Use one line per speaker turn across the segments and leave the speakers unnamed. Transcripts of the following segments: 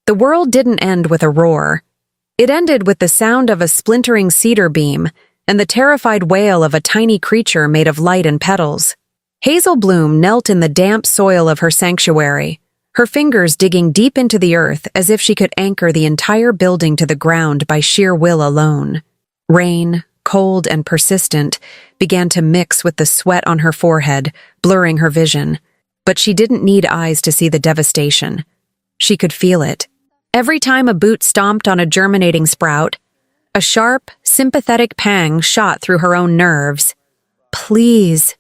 The world didn't end with a roar. It ended with the sound of a splintering cedar beam and the terrified wail of a tiny creature made of light and petals. Hazel Bloom knelt in the damp soil of her sanctuary, her fingers digging deep into the earth as if she could anchor the entire building to the ground by sheer will alone. Rain, cold and persistent, began to mix with the sweat on her forehead, blurring her vision. But she didn't need eyes to see the devastation. She could feel it. Every time a boot stomped on a germinating sprout, a sharp, sympathetic pang shot through her own nerves. "Please,"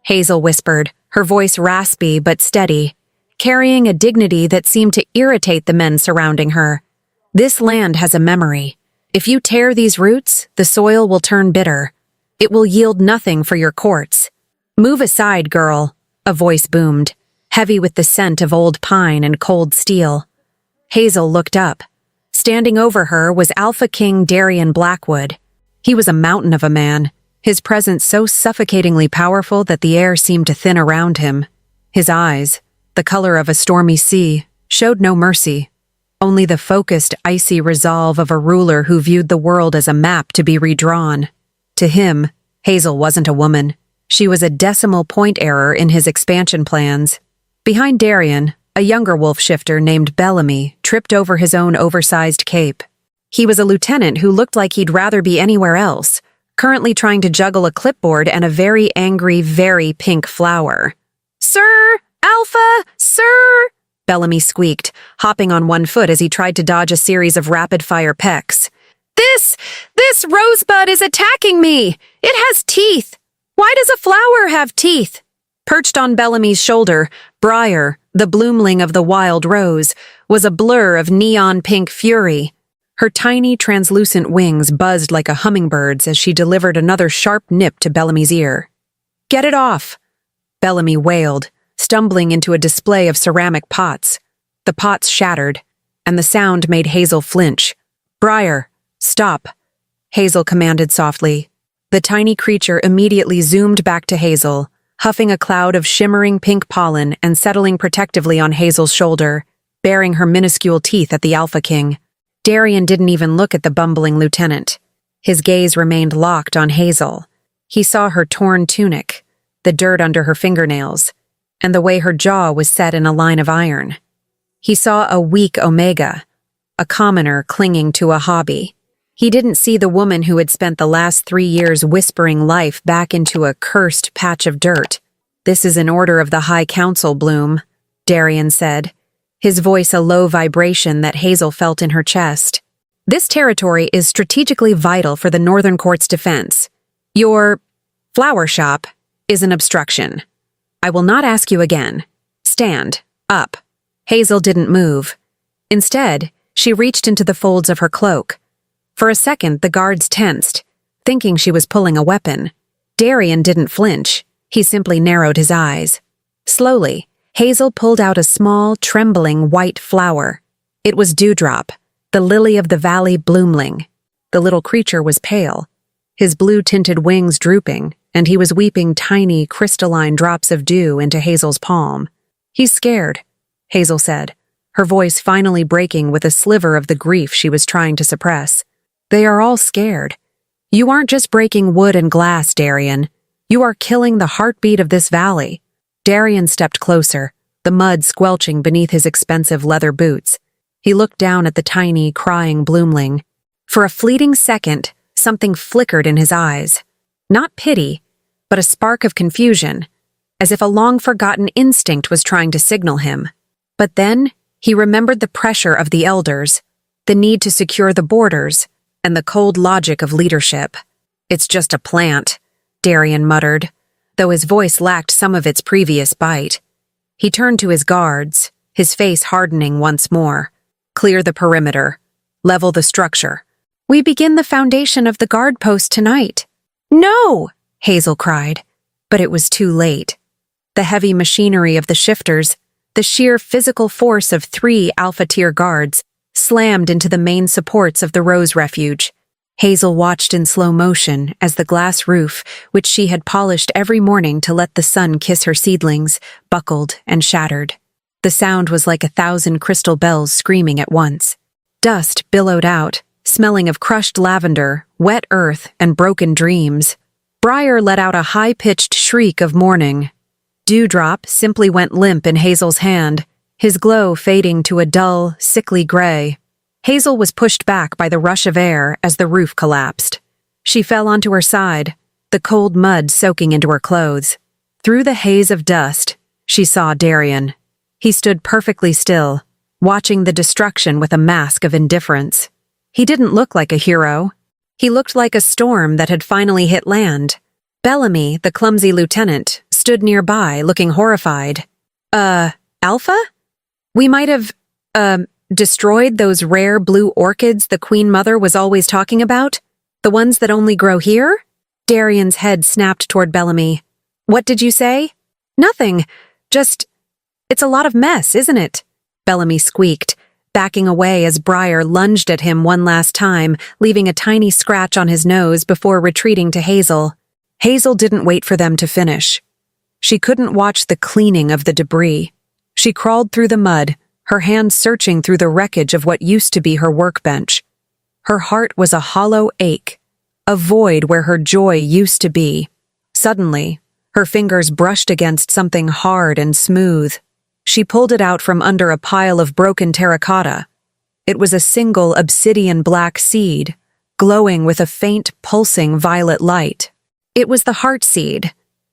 Hazel whispered, her voice raspy but steady, carrying a dignity that seemed to irritate the men surrounding her. "This land has a memory. If you tear these roots, the soil will turn bitter. It will yield nothing for your courts. Move aside, girl," a voice boomed, heavy with the scent of old pine and cold steel. Hazel looked up. Standing over her was Alpha King Darian Blackwood. He was a mountain of a man, his presence so suffocatingly powerful that the air seemed to thin around him. His eyes, the color of a stormy sea, showed no mercy, only the focused, icy resolve of a ruler who viewed the world as a map to be redrawn. To him, Hazel wasn't a woman. She was a decimal point error in his expansion plans. Behind Darian, a younger wolf shifter named Bellamy tripped over his own oversized cape. He was a lieutenant who looked like he'd rather be anywhere else, currently trying to juggle a clipboard and a very angry, very pink flower. "Sir! Alpha! Sir!" Bellamy squeaked, hopping on one foot as he tried to dodge a series of rapid-fire pecks. This rosebud is attacking me! It has teeth! Why does a flower have teeth?" Perched on Bellamy's shoulder, Briar, the bloomling of the wild rose, was a blur of neon-pink fury. Her tiny, translucent wings buzzed like a hummingbird's as she delivered another sharp nip to Bellamy's ear. "Get it off!" Bellamy wailed, stumbling into a display of ceramic pots. The pots shattered, and the sound made Hazel flinch. "Briar, stop," Hazel commanded softly. The tiny creature immediately zoomed back to Hazel, huffing a cloud of shimmering pink pollen and settling protectively on Hazel's shoulder, baring her minuscule teeth at the Alpha King. Darian didn't even look at the bumbling lieutenant. His gaze remained locked on Hazel. He saw her torn tunic, the dirt under her fingernails, and the way her jaw was set in a line of iron. He saw a weak Omega, a commoner clinging to a hobby. He didn't see the woman who had spent the last 3 years whispering life back into a cursed patch of dirt. "This is an order of the High Council, Bloom," Darian said, his voice a low vibration that Hazel felt in her chest. "This territory is strategically vital for the Northern Court's defense. Your flower shop is an obstruction. I will not ask you again. Stand up." Hazel didn't move. Instead, she reached into the folds of her cloak. For a second, the guards tensed, thinking she was pulling a weapon. Darian didn't flinch. He simply narrowed his eyes. Slowly, Hazel pulled out a small, trembling white flower. It was Dewdrop, the lily of the valley bloomling. The little creature was pale, his blue-tinted wings drooping, and he was weeping tiny, crystalline drops of dew into Hazel's palm. "He's scared," Hazel said, her voice finally breaking with a sliver of the grief she was trying to suppress. "They are all scared. You aren't just breaking wood and glass, Darian. You are killing the heartbeat of this valley." Darian stepped closer, the mud squelching beneath his expensive leather boots. He looked down at the tiny, crying bloomling. For a fleeting second, something flickered in his eyes. Not pity, but a spark of confusion, as if a long-forgotten instinct was trying to signal him. But then, he remembered the pressure of the elders, the need to secure the borders, and the cold logic of leadership. "It's just a plant," Darian muttered, though his voice lacked some of its previous bite. He turned to his guards, his face hardening once more. "Clear the perimeter. Level the structure. We begin the foundation of the guard post tonight." "No!" Hazel cried, but it was too late. The heavy machinery of the shifters, the sheer physical force of 3 Alpha-tier guards, slammed into the main supports of the Rose Refuge. Hazel watched in slow motion as the glass roof, which she had polished every morning to let the sun kiss her seedlings, buckled and shattered. The sound was like 1,000 crystal bells screaming at once. Dust billowed out, smelling of crushed lavender, wet earth, and broken dreams. Briar let out a high-pitched shriek of mourning. Dewdrop simply went limp in Hazel's hand, his glow fading to a dull, sickly gray. Hazel was pushed back by the rush of air as the roof collapsed. She fell onto her side, the cold mud soaking into her clothes. Through the haze of dust, she saw Darian. He stood perfectly still, watching the destruction with a mask of indifference. He didn't look like a hero. He looked like a storm that had finally hit land. Bellamy, the clumsy lieutenant, stood nearby, looking horrified. Alpha? We might have, destroyed those rare blue orchids the Queen Mother was always talking about? The ones that only grow here? Darian's head snapped toward Bellamy. What did you say? Nothing. Just, it's a lot of mess, isn't it? Bellamy squeaked, backing away as Briar lunged at him one last time, leaving a tiny scratch on his nose before retreating to Hazel. Hazel didn't wait for them to finish. She couldn't watch the cleaning of the debris. She crawled through the mud, her hands searching through the wreckage of what used to be her workbench. Her heart was a hollow ache, a void where her joy used to be. Suddenly, her fingers brushed against something hard and smooth. She pulled it out from under a pile of broken terracotta. It was a single obsidian black seed, glowing with a faint, pulsing violet light. It was the heart seed,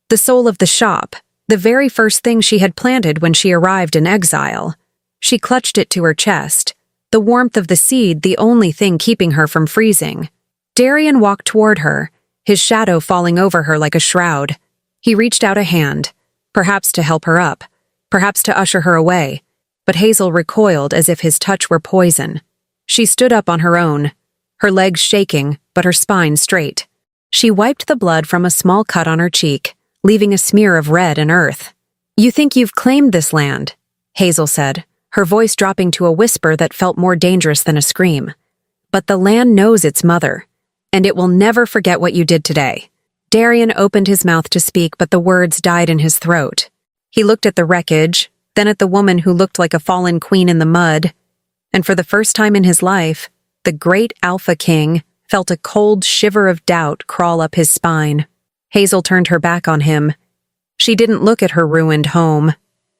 the soul of the shop, the very first thing she had planted when she arrived in exile. She clutched it to her chest, the warmth of the seed the only thing keeping her from freezing. Darian walked toward her, his shadow falling over her like a shroud. He reached out a hand, perhaps to help her up, perhaps to usher her away, but Hazel recoiled as if his touch were poison. She stood up on her own, her legs shaking, but her spine straight. She wiped the blood from a small cut on her cheek, leaving a smear of red and earth. "You think you've claimed this land," Hazel said, her voice dropping to a whisper that felt more dangerous than a scream. "But the land knows its mother, and it will never forget what you did today." Darian opened his mouth to speak, but the words died in his throat. He looked at the wreckage, then at the woman who looked like a fallen queen in the mud, and for the first time in his life, the great Alpha King felt a cold shiver of doubt crawl up his spine. Hazel turned her back on him. She didn't look at her ruined home.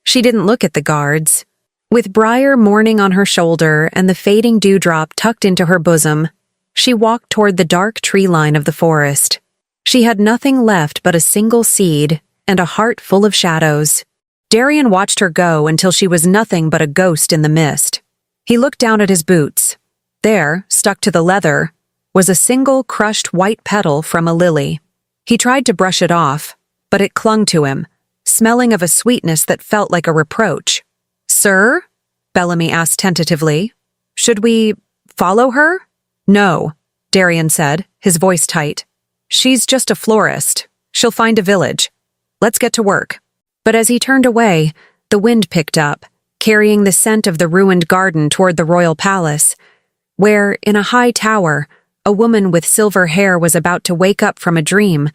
She didn't look at the guards. With Briar mourning on her shoulder and the fading dewdrop tucked into her bosom, she walked toward the dark tree line of the forest. She had nothing left but a single seed and a heart full of shadows. Darian watched her go until she was nothing but a ghost in the mist. He looked down at his boots. There, stuck to the leather, was a single crushed white petal from a lily. He tried to brush it off, but it clung to him, smelling of a sweetness that felt like a reproach. "Sir?" Bellamy asked tentatively. "Should we follow her?" "No," Darian said, his voice tight. "She's just a florist. She'll find a village. Let's get to work." But as he turned away, the wind picked up, carrying the scent of the ruined garden toward the royal palace, where, in a high tower, a woman with silver hair was about to wake up from a dream,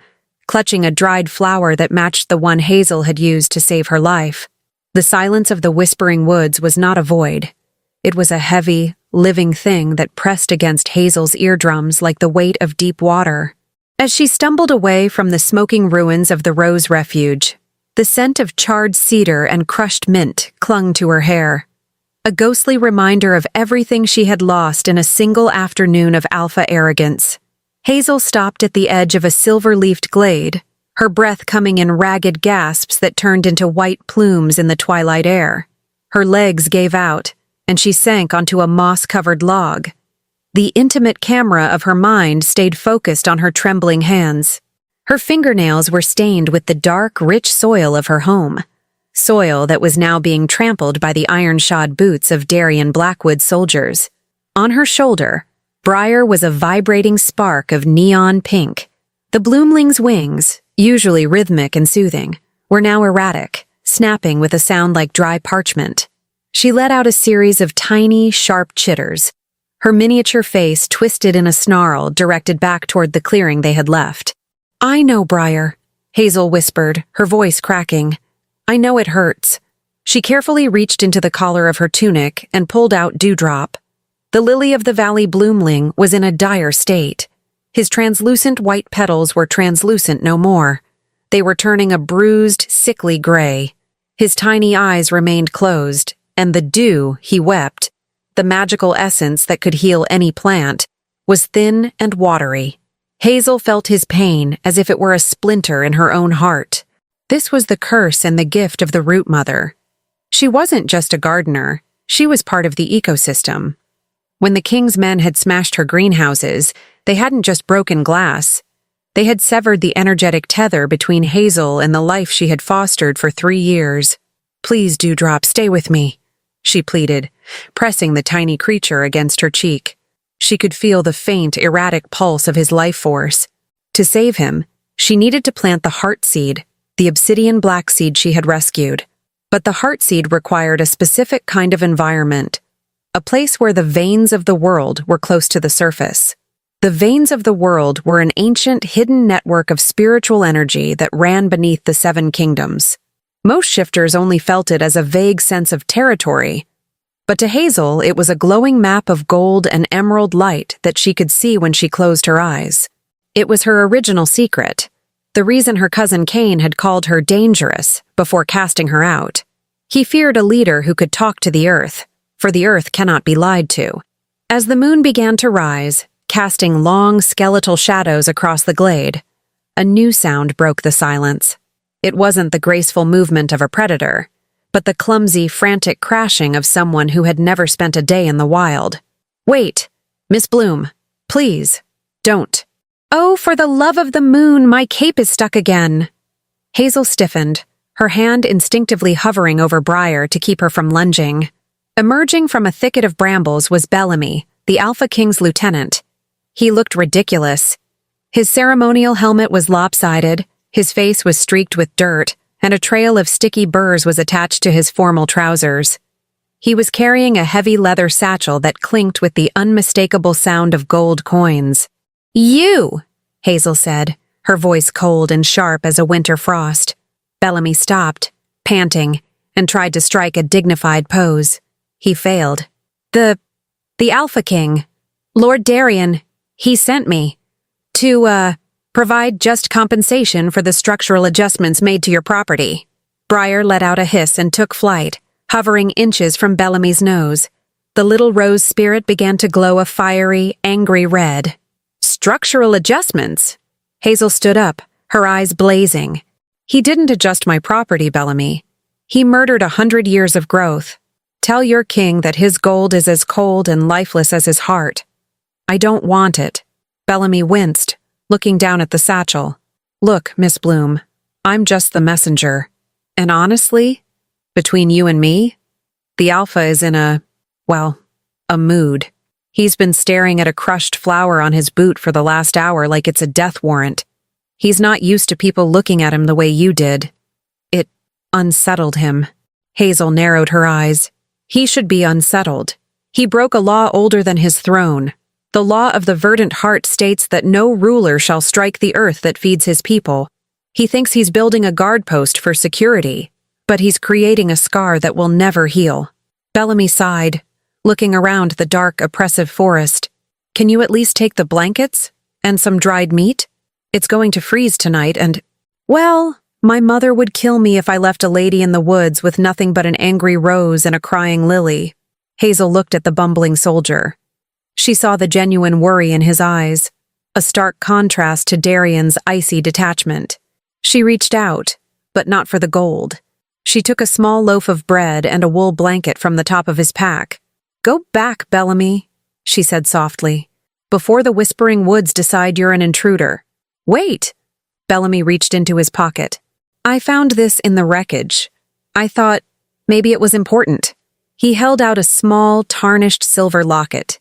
clutching a dried flower that matched the one Hazel had used to save her life. The silence of the whispering woods was not a void. It was a heavy, living thing that pressed against Hazel's eardrums like the weight of deep water. As she stumbled away from the smoking ruins of the Rose Refuge, the scent of charred cedar and crushed mint clung to her hair, a ghostly reminder of everything she had lost in a single afternoon of alpha arrogance. Hazel stopped at the edge of a silver-leafed glade, her breath coming in ragged gasps that turned into white plumes in the twilight air. Her legs gave out, and she sank onto a moss-covered log. The intimate camera of her mind stayed focused on her trembling hands. Her fingernails were stained with the dark, rich soil of her home, soil that was now being trampled by the iron-shod boots of Darian Blackwood soldiers. On her shoulder, Briar was a vibrating spark of neon pink. The bloomling's wings, usually rhythmic and soothing, were now erratic, snapping with a sound like dry parchment. She let out a series of tiny, sharp chitters, her miniature face twisted in a snarl directed back toward the clearing they had left. "I know, Briar," Hazel whispered, her voice cracking. "I know it hurts. She carefully reached into the collar of her tunic and pulled out Dewdrop. The lily-of-the-valley bloomling was in a dire state. His translucent white petals were translucent no more. They were turning a bruised, sickly gray. His tiny eyes remained closed, and the dew, he wept, the magical essence that could heal any plant, was thin and watery. Hazel felt his pain as if it were a splinter in her own heart. This was the curse and the gift of the Root Mother. She wasn't just a gardener, she was part of the ecosystem. When the king's men had smashed her greenhouses, they hadn't just broken glass. They had severed the energetic tether between Hazel and the life she had fostered for 3 years. "Please, Dewdrop, stay with me," she pleaded, pressing the tiny creature against her cheek. She could feel the faint, erratic pulse of his life force. To save him, she needed to plant the heart seed, the obsidian black seed she had rescued. But the heart seed required a specific kind of environment, a place where the veins of the world were close to the surface. The veins of the world were an ancient, hidden network of spiritual energy that ran beneath the 7 kingdoms. Most shifters only felt it as a vague sense of territory, but to Hazel it was a glowing map of gold and emerald light that she could see when she closed her eyes. It was her original secret, the reason her cousin Cain had called her dangerous before casting her out. He feared a leader who could talk to the earth, for the earth cannot be lied to. As the moon began to rise, casting long, skeletal shadows across the glade, a new sound broke the silence. It wasn't the graceful movement of a predator, but the clumsy, frantic crashing of someone who had never spent a day in the wild. "Wait, Miss Bloom, please, don't." "Oh, for the love of the moon, my cape is stuck again." Hazel stiffened, her hand instinctively hovering over Briar to keep her from lunging. Emerging from a thicket of brambles was Bellamy, the Alpha King's lieutenant. He looked ridiculous. His ceremonial helmet was lopsided, his face was streaked with dirt, and a trail of sticky burrs was attached to his formal trousers. He was carrying a heavy leather satchel that clinked with the unmistakable sound of gold coins. "You!" Hazel said, her voice cold and sharp as a winter frost. Bellamy stopped, panting, and tried to strike a dignified pose. He failed. The Alpha King, Lord Darian, he sent me to, provide just compensation for the structural adjustments made to your property." Briar let out a hiss and took flight, hovering inches from Bellamy's nose. The little rose spirit began to glow a fiery, angry red. "Structural adjustments?" Hazel stood up, her eyes blazing. "He didn't adjust my property, Bellamy. He murdered 100 years of growth. Tell your king that his gold is as cold and lifeless as his heart." "I don't want it." Bellamy winced, looking down at the satchel. "Look, Miss Bloom, I'm just the messenger. And honestly, between you and me, the Alpha is in a mood. He's been staring at a crushed flower on his boot for the last hour like it's a death warrant. He's not used to people looking at him the way you did. It unsettled him." Hazel narrowed her eyes. He should be unsettled. He broke a law older than his throne. The law of the verdant heart states that no ruler shall strike the earth that feeds his people. He thinks he's building a guard post for security, but he's creating a scar that will never heal. Bellamy sighed, looking around the dark, oppressive forest. "Can you at least take the blankets? And some dried meat? It's going to freeze tonight and— Well, my mother would kill me if I left a lady in the woods with nothing but an angry rose and a crying lily." Hazel looked at the bumbling soldier. She saw the genuine worry in his eyes, a stark contrast to Darian's icy detachment. She reached out, but not for the gold. She took a small loaf of bread and a wool blanket from the top of his pack. "Go back, Bellamy," she said softly, "before the whispering woods decide you're an intruder." "Wait!" Bellamy reached into his pocket. "I found this in the wreckage. I thought maybe it was important." He held out a small, tarnished silver locket.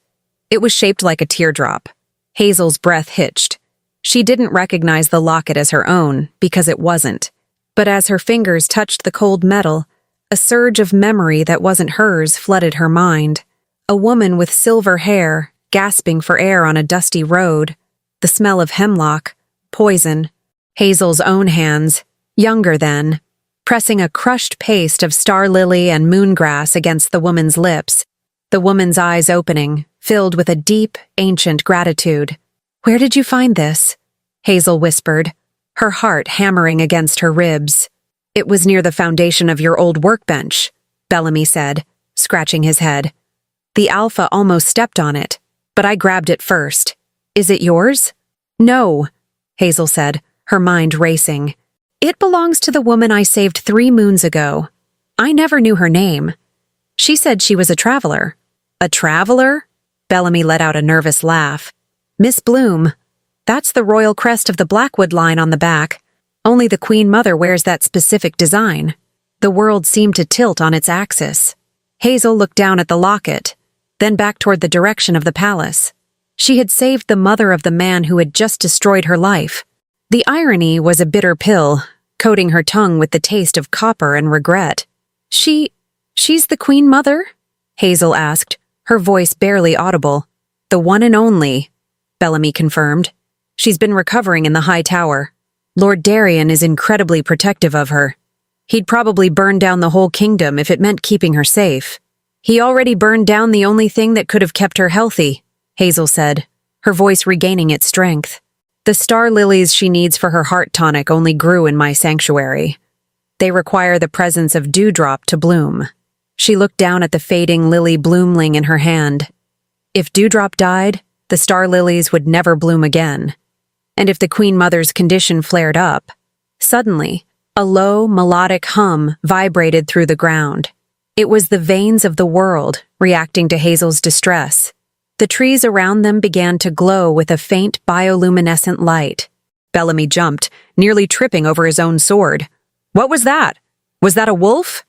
It was shaped like a teardrop. Hazel's breath hitched. She didn't recognize the locket as her own, because it wasn't. But as her fingers touched the cold metal, a surge of memory that wasn't hers flooded her mind. A woman with silver hair, gasping for air on a dusty road. The smell of hemlock, poison. Hazel's own hands, younger then, pressing a crushed paste of star lily and moongrass against the woman's lips, the woman's eyes opening, filled with a deep, ancient gratitude. "Where did you find this?" Hazel whispered, her heart hammering against her ribs. "It was near the foundation of your old workbench," Bellamy said, scratching his head. "The Alpha almost stepped on it, but I grabbed it first. Is it yours?" "No," Hazel said, her mind racing. "It belongs to the woman I saved 3 moons ago. I never knew her name. She said she was a traveler." "A traveler?" Bellamy let out a nervous laugh. "Miss Bloom. That's the royal crest of the Blackwood line on the back. Only the Queen Mother wears that specific design." The world seemed to tilt on its axis. Hazel looked down at the locket, then back toward the direction of the palace. She had saved the mother of the man who had just destroyed her life. The irony was a bitter pill, coating her tongue with the taste of copper and regret. She's the Queen Mother?" Hazel asked, her voice barely audible. "The one and only," Bellamy confirmed. "She's been recovering in the high tower. Lord Darian is incredibly protective of her. He'd probably burn down the whole kingdom if it meant keeping her safe. He already burned down the only thing that could have kept her healthy," Hazel said, her voice regaining its strength. "The star lilies she needs for her heart tonic only grew in my sanctuary. They require the presence of dewdrop to bloom." She looked down at the fading lily bloomling in her hand. If dewdrop died, the star lilies would never bloom again. And if the Queen Mother's condition flared up, suddenly, a low, melodic hum vibrated through the ground. It was the veins of the world reacting to Hazel's distress. The trees around them began to glow with a faint bioluminescent light. Bellamy jumped, nearly tripping over his own sword. "What was that? Was that a wolf?"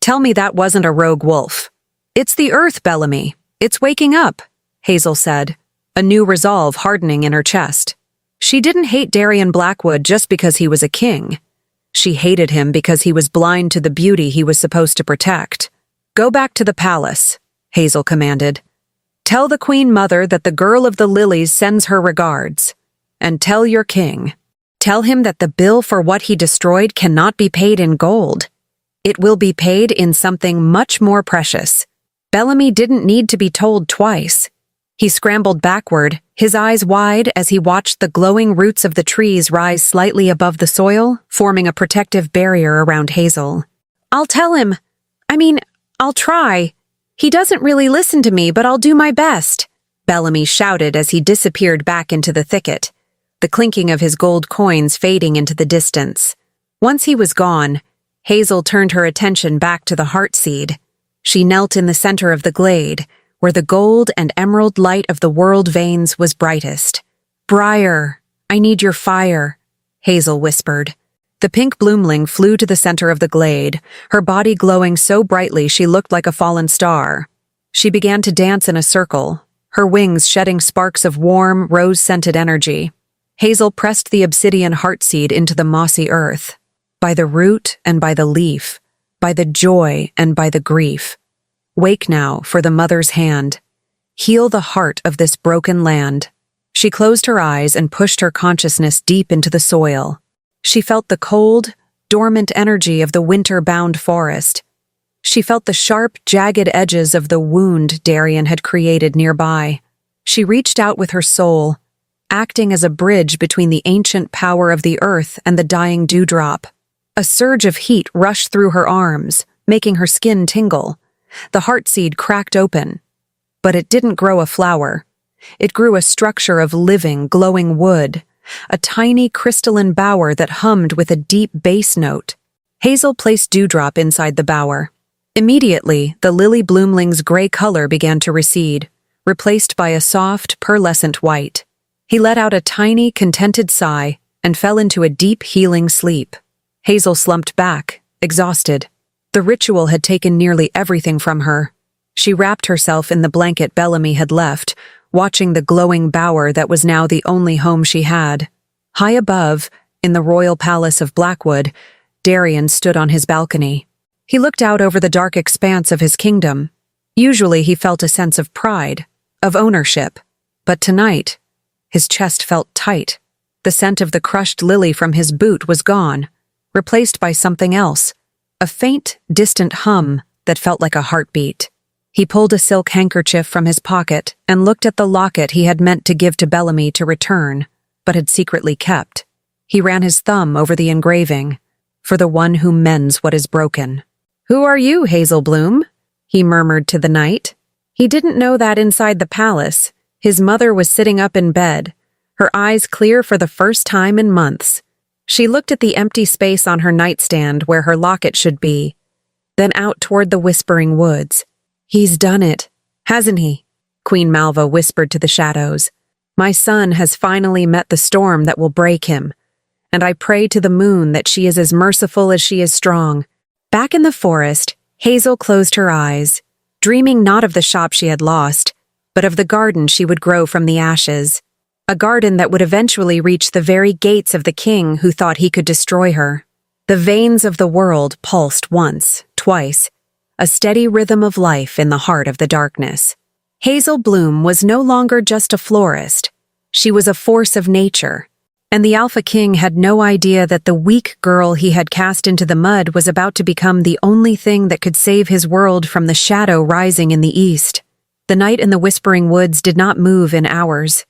"Tell me that wasn't a rogue wolf." "It's the earth, Bellamy. It's waking up," Hazel said, a new resolve hardening in her chest. She didn't hate Darian Blackwood just because he was a king. She hated him because he was blind to the beauty he was supposed to protect. "Go back to the palace," Hazel commanded. "Tell the Queen Mother that the Girl of the Lilies sends her regards. And tell your king. Tell him that the bill for what he destroyed cannot be paid in gold. It will be paid in something much more precious." Bellamy didn't need to be told twice. He scrambled backward, his eyes wide as he watched the glowing roots of the trees rise slightly above the soil, forming a protective barrier around Hazel. "I'll tell him. I'll try. He doesn't really listen to me, but I'll do my best," Bellamy shouted as he disappeared back into the thicket, the clinking of his gold coins fading into the distance. Once he was gone, Hazel turned her attention back to the heartseed. She knelt in the center of the glade, where the gold and emerald light of the world veins was brightest. "Briar, I need your fire," Hazel whispered. The pink bloomling flew to the center of the glade, her body glowing so brightly she looked like a fallen star. She began to dance in a circle, her wings shedding sparks of warm, rose-scented energy. Hazel pressed the obsidian heartseed into the mossy earth. By the root and by the leaf, by the joy and by the grief. Wake now for the mother's hand. Heal the heart of this broken land. She closed her eyes and pushed her consciousness deep into the soil. She felt the cold, dormant energy of the winter-bound forest. She felt the sharp, jagged edges of the wound Darian had created nearby. She reached out with her soul, acting as a bridge between the ancient power of the earth and the dying dewdrop. A surge of heat rushed through her arms, making her skin tingle. The heartseed cracked open. But it didn't grow a flower. It grew a structure of living, glowing wood, a tiny crystalline bower that hummed with a deep bass note. Hazel placed Dewdrop inside the bower. Immediately, the lily bloomling's gray color began to recede, replaced by a soft, pearlescent white. He let out a tiny, contented sigh and fell into a deep, healing sleep. Hazel slumped back, exhausted. The ritual had taken nearly everything from her. She wrapped herself in the blanket Bellamy had left, watching the glowing bower that was now the only home she had. High above, in the royal palace of Blackwood, Darian stood on his balcony. He looked out over the dark expanse of his kingdom. Usually he felt a sense of pride, of ownership. But tonight, his chest felt tight. The scent of the crushed lily from his boot was gone, replaced by something else, a faint, distant hum that felt like a heartbeat. He pulled a silk handkerchief from his pocket and looked at the locket he had meant to give to Bellamy to return, but had secretly kept. He ran his thumb over the engraving, "For the one who mends what is broken." "Who are you, Hazel Bloom?" he murmured to the knight. He didn't know that inside the palace, his mother was sitting up in bed, her eyes clear for the first time in months. She looked at the empty space on her nightstand where her locket should be, then out toward the whispering woods. "He's done it, hasn't he?" Queen Malva whispered to the shadows. "My son has finally met the storm that will break him, and I pray to the moon that she is as merciful as she is strong." Back in the forest, Hazel closed her eyes, dreaming not of the shop she had lost, but of the garden she would grow from the ashes. A garden that would eventually reach the very gates of the king who thought he could destroy her. The veins of the world pulsed once, twice, a steady rhythm of life in the heart of the darkness. Hazel Bloom was no longer just a florist. She was a force of nature. And the Alpha King had no idea that the weak girl he had cast into the mud was about to become the only thing that could save his world from the shadow rising in the east. The night in the whispering woods did not move in hours.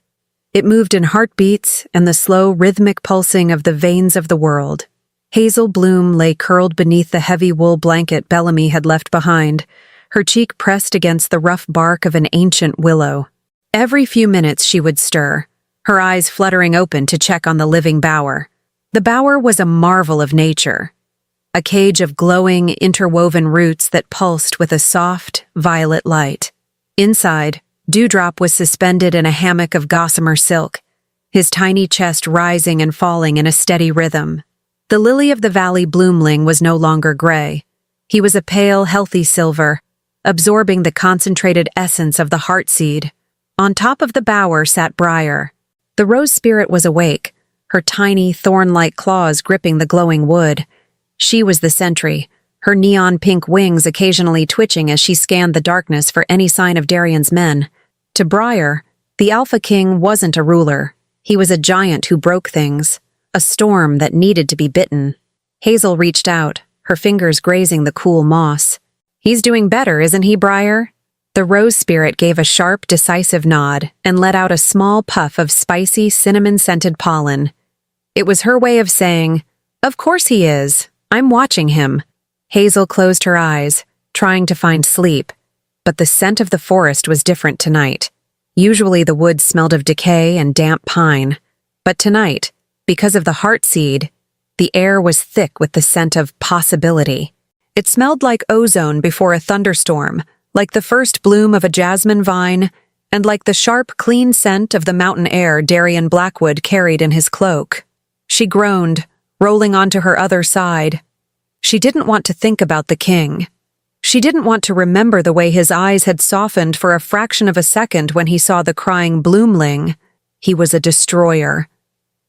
It moved in heartbeats and the slow, rhythmic pulsing of the veins of the world. Hazel Bloom lay curled beneath the heavy wool blanket Bellamy had left behind, her cheek pressed against the rough bark of an ancient willow. Every few minutes she would stir, her eyes fluttering open to check on the living bower. The bower was a marvel of nature, a cage of glowing, interwoven roots that pulsed with a soft, violet light. Inside, Dewdrop was suspended in a hammock of gossamer silk, his tiny chest rising and falling in a steady rhythm. The lily-of-the-valley bloomling was no longer gray. He was a pale, healthy silver, absorbing the concentrated essence of the heartseed. On top of the bower sat Briar. The rose spirit was awake, her tiny, thorn-like claws gripping the glowing wood. She was the sentry, her neon-pink wings occasionally twitching as she scanned the darkness for any sign of Darian's men. To Briar, the Alpha King wasn't a ruler. He was a giant who broke things, a storm that needed to be bitten. Hazel reached out, her fingers grazing the cool moss. "He's doing better, isn't he, Briar?" The rose spirit gave a sharp, decisive nod and let out a small puff of spicy, cinnamon-scented pollen. It was her way of saying, "Of course he is. I'm watching him." Hazel closed her eyes, trying to find sleep, but the scent of the forest was different tonight. Usually the woods smelled of decay and damp pine, but tonight, because of the heartseed, the air was thick with the scent of possibility. It smelled like ozone before a thunderstorm, like the first bloom of a jasmine vine, and like the sharp, clean scent of the mountain air Darian Blackwood carried in his cloak. She groaned, rolling onto her other side. She didn't want to think about the king. She didn't want to remember the way his eyes had softened for a fraction of a second when he saw the crying bloomling. He was a destroyer.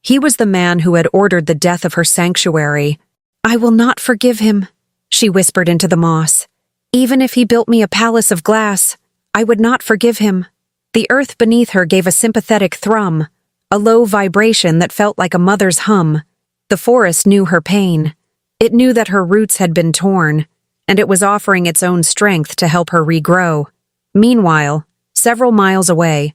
He was the man who had ordered the death of her sanctuary. "I will not forgive him," she whispered into the moss. "Even if he built me a palace of glass, I would not forgive him." The earth beneath her gave a sympathetic thrum, a low vibration that felt like a mother's hum. The forest knew her pain. It knew that her roots had been torn, and it was offering its own strength to help her regrow. Meanwhile, several miles away,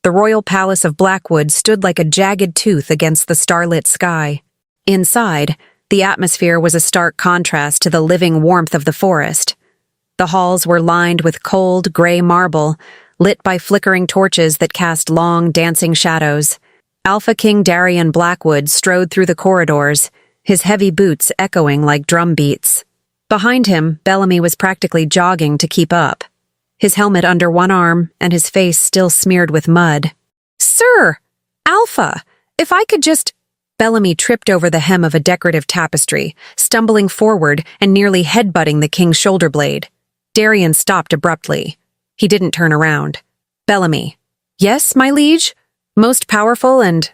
the royal palace of Blackwood stood like a jagged tooth against the starlit sky. Inside, the atmosphere was a stark contrast to the living warmth of the forest. The halls were lined with cold, gray marble, lit by flickering torches that cast long, dancing shadows. Alpha King Darian Blackwood strode through the corridors, his heavy boots echoing like drum beats. Behind him, Bellamy was practically jogging to keep up, his helmet under one arm and his face still smeared with mud. "Sir! Alpha! If I could just—" Bellamy tripped over the hem of a decorative tapestry, stumbling forward and nearly headbutting the king's shoulder blade. Darian stopped abruptly. He didn't turn around. "Bellamy." "Yes, my liege? Most powerful and,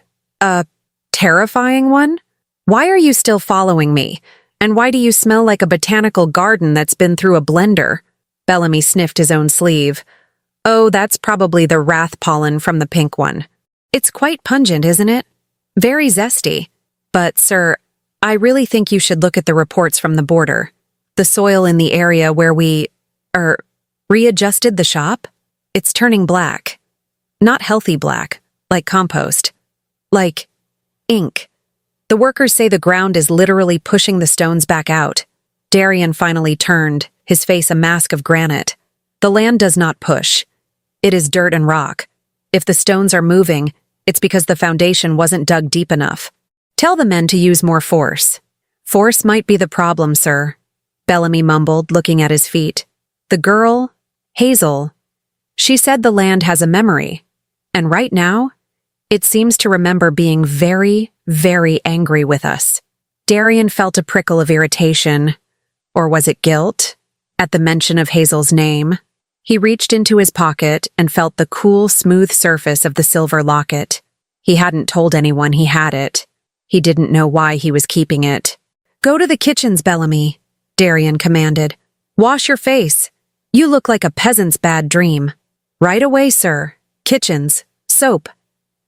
terrifying one? Why are you still following me? And why do you smell like a botanical garden that's been through a blender?" Bellamy sniffed his own sleeve. "Oh, that's probably the wrath pollen from the pink one. It's quite pungent, isn't it? Very zesty. But, sir, I really think you should look at the reports from the border. The soil in the area where we, readjusted the shop? It's turning black. Not healthy black, like compost. Like ink. The workers say the ground is literally pushing the stones back out. Darian finally turned, his face a mask of granite. The land does not push. It is dirt and rock. If the stones are moving, it's because the foundation wasn't dug deep enough. Tell the men to use more force. Force might be the problem, sir, Bellamy mumbled, looking at his feet. The girl, Hazel, she said the land has a memory. And right now, it seems to remember being very, very angry with us. Darian felt a prickle of irritation, or was it guilt, at the mention of Hazel's name. He reached into his pocket and felt the cool, smooth surface of the silver locket. He hadn't told anyone he had it. He didn't know why he was keeping it. Go to the kitchens, Bellamy, Darian commanded. Wash your face. You look like a peasant's bad dream. Right away, sir. Kitchens. Soap.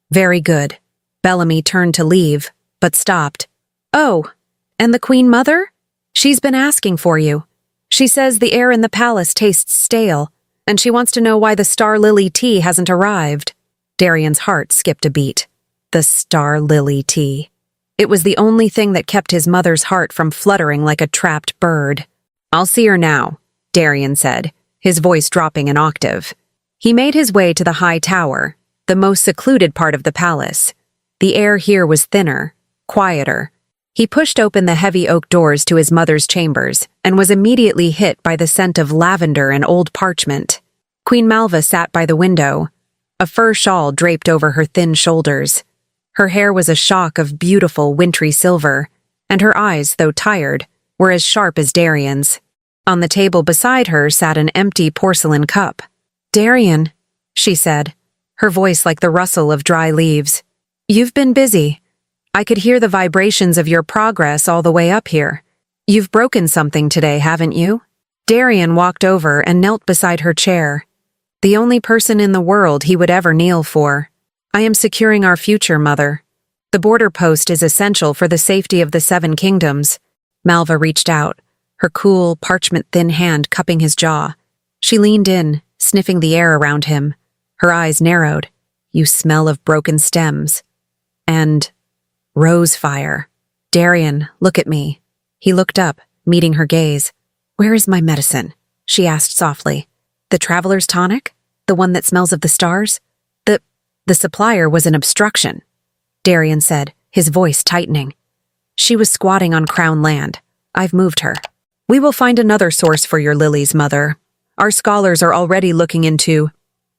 Very good. Bellamy turned to leave, but stopped. Oh, and the Queen Mother? She's been asking for you. She says the air in the palace tastes stale, and she wants to know why the Star Lily tea hasn't arrived. Darian's heart skipped a beat. The Star Lily tea. It was the only thing that kept his mother's heart from fluttering like a trapped bird. I'll see her now, Darian said, his voice dropping an octave. He made his way to the high tower, the most secluded part of the palace. The air here was thinner, quieter. He pushed open the heavy oak doors to his mother's chambers and was immediately hit by the scent of lavender and old parchment. Queen Malva sat by the window, a fur shawl draped over her thin shoulders. Her hair was a shock of beautiful wintry silver, and her eyes, though tired, were as sharp as Darian's. On the table beside her sat an empty porcelain cup. Darian, she said, her voice like the rustle of dry leaves. You've been busy. I could hear the vibrations of your progress all the way up here. You've broken something today, haven't you? Darian walked over and knelt beside her chair. The only person in the world he would ever kneel for. I am securing our future, Mother. The border post is essential for the safety of the 7 kingdoms. Malva reached out, her cool, parchment-thin hand cupping his jaw. She leaned in, sniffing the air around him. Her eyes narrowed. You smell of broken stems. And rose fire. Darian, look at me. He looked up, meeting her gaze. Where is my medicine? She asked softly. The traveler's tonic? The one that smells of the stars? The supplier was an obstruction, Darian said, his voice tightening. She was squatting on Crown land. I've moved her. We will find another source for your lilies, Mother. Our scholars are already looking into...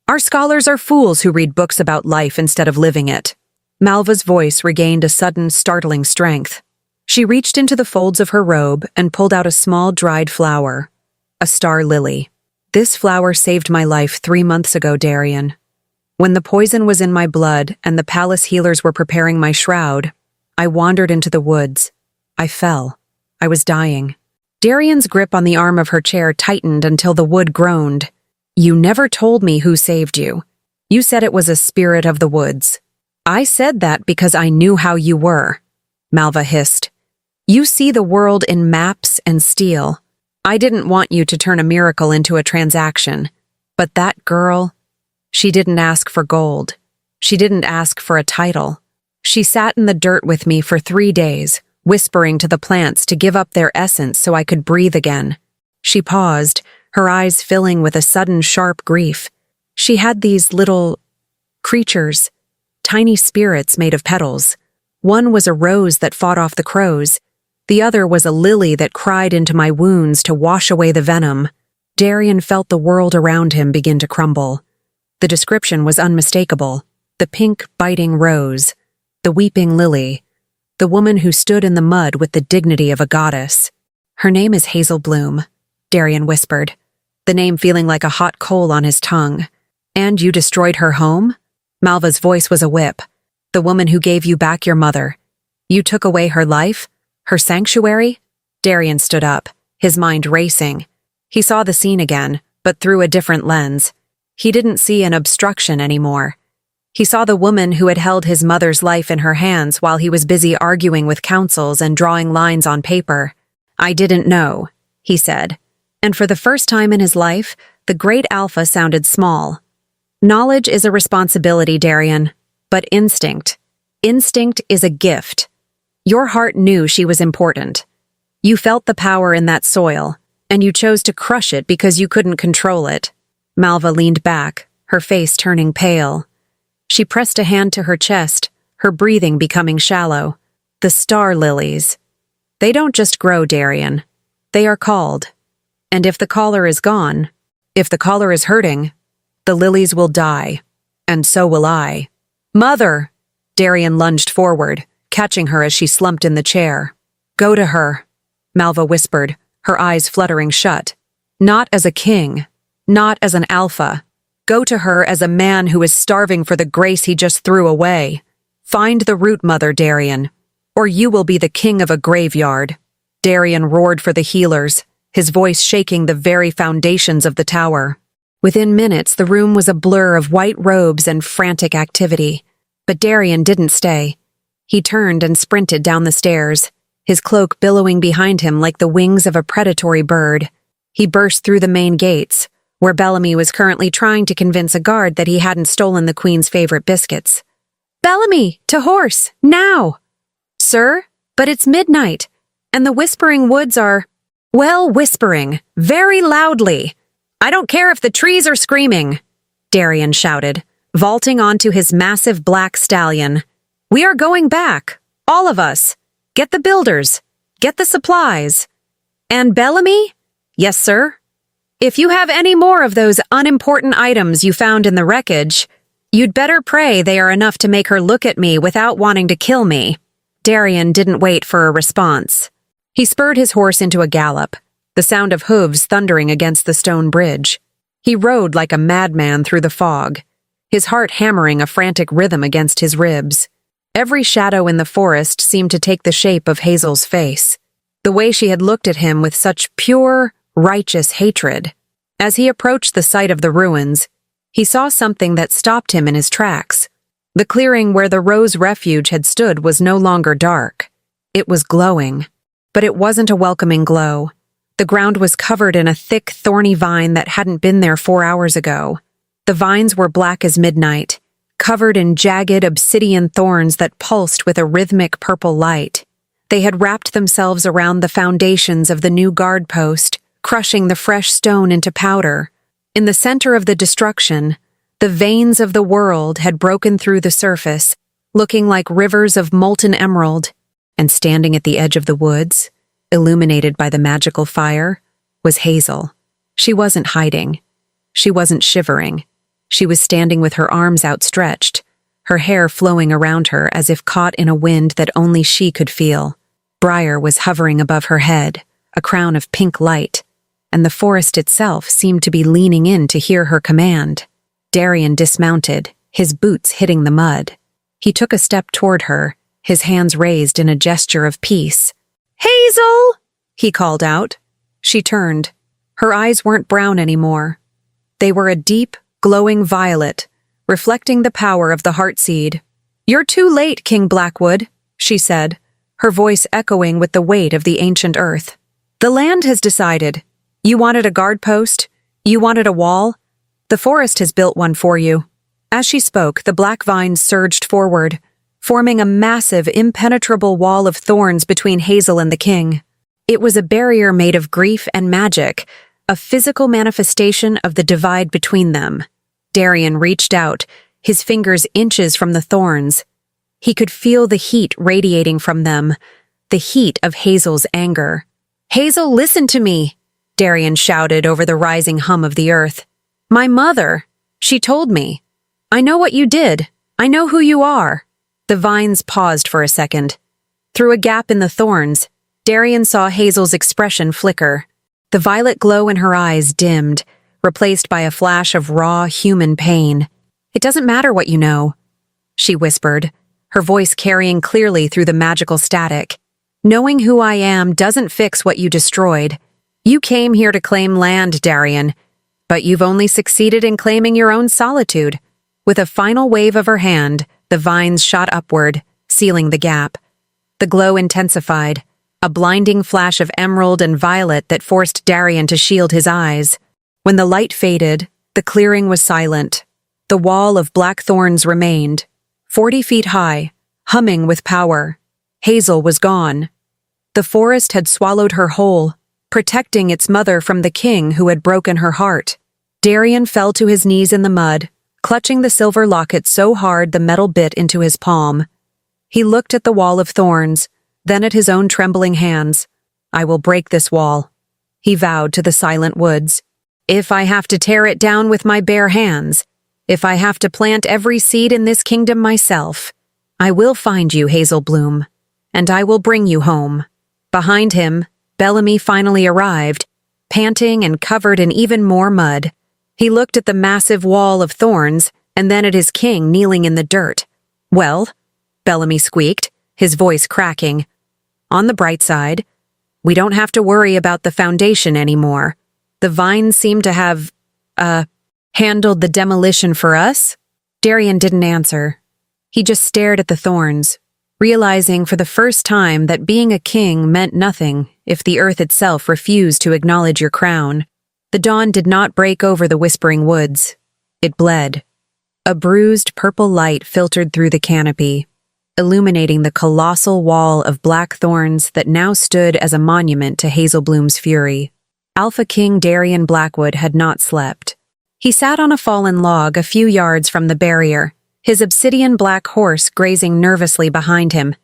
Our scholars are fools who read books about life instead of living it. Malva's voice regained a sudden, startling strength. She reached into the folds of her robe and pulled out a small, dried flower. A star lily. This flower saved my life 3 months ago, Darian. When the poison was in my blood and the palace healers were preparing my shroud, I wandered into the woods. I fell. I was dying. Darian's grip on the arm of her chair tightened until the wood groaned. You never told me who saved you. You said it was a spirit of the woods. I said that because I knew how you were, Malva hissed. You see the world in maps and steel. I didn't want you to turn a miracle into a transaction. But that girl... She didn't ask for gold. She didn't ask for a title. She sat in the dirt with me for 3 days, whispering to the plants to give up their essence so I could breathe again. She paused, her eyes filling with a sudden sharp grief. She had these little creatures, tiny spirits made of petals. One was a rose that fought off the crows. The other was a lily that cried into my wounds to wash away the venom. Darian felt the world around him begin to crumble. The description was unmistakable. The pink, biting rose. The weeping lily. The woman who stood in the mud with the dignity of a goddess. Her name is Hazel Bloom, Darian whispered, the name feeling like a hot coal on his tongue. And you destroyed her home? Malva's voice was a whip. The woman who gave you back your mother. You took away her life? Her sanctuary? Darian stood up, his mind racing. He saw the scene again, but through a different lens. He didn't see an obstruction anymore. He saw the woman who had held his mother's life in her hands while he was busy arguing with councils and drawing lines on paper. "I didn't know," he said. And for the first time in his life, the great Alpha sounded small. "Knowledge is a responsibility, Darian, but instinct is a gift. Your heart knew she was important. You felt the power in that soil, and you chose to crush it because you couldn't control it." Malva leaned back, her face turning pale. She pressed a hand to her chest, her breathing becoming shallow. "The star lilies. They don't just grow, Darian. They are called. And if the caller is gone, if the caller is hurting, the lilies will die. And so will I." "Mother!" Darian lunged forward, catching her as she slumped in the chair. "Go to her," Malva whispered, her eyes fluttering shut. "Not as a king, not as an alpha. Go to her as a man who is starving for the grace he just threw away. Find the root, Mother Darian, or you will be the king of a graveyard." Darian roared for the healers, his voice shaking the very foundations of the tower. Within minutes, the room was a blur of white robes and frantic activity. But Darian didn't stay. He turned and sprinted down the stairs, his cloak billowing behind him like the wings of a predatory bird. He burst through the main gates, where Bellamy was currently trying to convince a guard that he hadn't stolen the Queen's favorite biscuits. "Bellamy, to horse, now!" "Sir, but it's midnight, and the Whispering Woods are, well, whispering, very loudly. I don't care if the trees are screaming," Darian shouted, vaulting onto his massive black stallion. "We are going back, all of us. Get the builders, get the supplies. And Bellamy?" "Yes, sir?" "If you have any more of those unimportant items you found in the wreckage, you'd better pray they are enough to make her look at me without wanting to kill me." Darian didn't wait for a response. He spurred his horse into a gallop, the sound of hooves thundering against the stone bridge. He rode like a madman through the fog, his heart hammering a frantic rhythm against his ribs. Every shadow in the forest seemed to take the shape of Hazel's face, the way she had looked at him with such pure, righteous hatred. As he approached the site of the ruins, he saw something that stopped him in his tracks. The clearing where the Rose Refuge had stood was no longer dark. It was glowing, but it wasn't a welcoming glow. The ground was covered in a thick, thorny vine that hadn't been there 4 hours ago. The vines were black as midnight, covered in jagged obsidian thorns that pulsed with a rhythmic purple light. They had wrapped themselves around the foundations of the new guard post, crushing the fresh stone into powder. In the center of the destruction, the veins of the world had broken through the surface, looking like rivers of molten emerald. And standing at the edge of the woods, illuminated by the magical fire, was Hazel. She wasn't hiding. She wasn't shivering. She was standing with her arms outstretched, her hair flowing around her as if caught in a wind that only she could feel. Briar was hovering above her head, a crown of pink light, and the forest itself seemed to be leaning in to hear her command. Darian dismounted, his boots hitting the mud. He took a step toward her, his hands raised in a gesture of peace. "Hazel!" he called out. She turned. Her eyes weren't brown anymore. They were a deep, glowing violet, reflecting the power of the heartseed. "You're too late, King Blackwood," she said, her voice echoing with the weight of the ancient earth. "The land has decided. You wanted a guard post. You wanted a wall. The forest has built one for you." As she spoke, the black vines surged forward, forming a massive, impenetrable wall of thorns between Hazel and the king. It was a barrier made of grief and magic, a physical manifestation of the divide between them. Darian reached out, his fingers inches from the thorns. He could feel the heat radiating from them, the heat of Hazel's anger. "Hazel, listen to me!" Darian shouted over the rising hum of the earth. "My mother, she told me. I know what you did. I know who you are." The vines paused for a second. Through a gap in the thorns, Darian saw Hazel's expression flicker. The violet glow in her eyes dimmed, replaced by a flash of raw, human pain. "It doesn't matter what you know," she whispered, her voice carrying clearly through the magical static. "Knowing who I am doesn't fix what you destroyed. You came here to claim land, Darian, but you've only succeeded in claiming your own solitude. With a final wave of her hand, the vines shot upward, sealing the gap. The glow intensified, a blinding flash of emerald and violet that forced Darian to shield his eyes. When the light faded, the clearing was silent. The wall of black thorns remained, 40 feet high, humming with power. Hazel was gone. The forest had swallowed her whole, protecting its mother from the king who had broken her heart. Darian fell to his knees in the mud, clutching the silver locket so hard the metal bit into his palm. He looked at the wall of thorns, then at his own trembling hands. "I will break this wall," he vowed to the silent woods. "If I have to tear it down with my bare hands, if I have to plant every seed in this kingdom myself, I will find you, Hazel Bloom, and I will bring you home." Behind him, Bellamy finally arrived, panting and covered in even more mud. He looked at the massive wall of thorns and then at his king kneeling in the dirt. "Well," Bellamy squeaked, his voice cracking. "On the bright side, we don't have to worry about the foundation anymore. The vines seem to have, handled the demolition for us?" Darian didn't answer. He just stared at the thorns, realizing for the first time that being a king meant nothing if the earth itself refused to acknowledge your crown. The dawn did not break over the whispering woods. It bled. A bruised purple light filtered through the canopy, illuminating the colossal wall of black thorns that now stood as a monument to Hazel Bloom's fury. Alpha King Darian Blackwood had not slept. He sat on a fallen log a few yards from the barrier, his obsidian black horse grazing nervously behind him.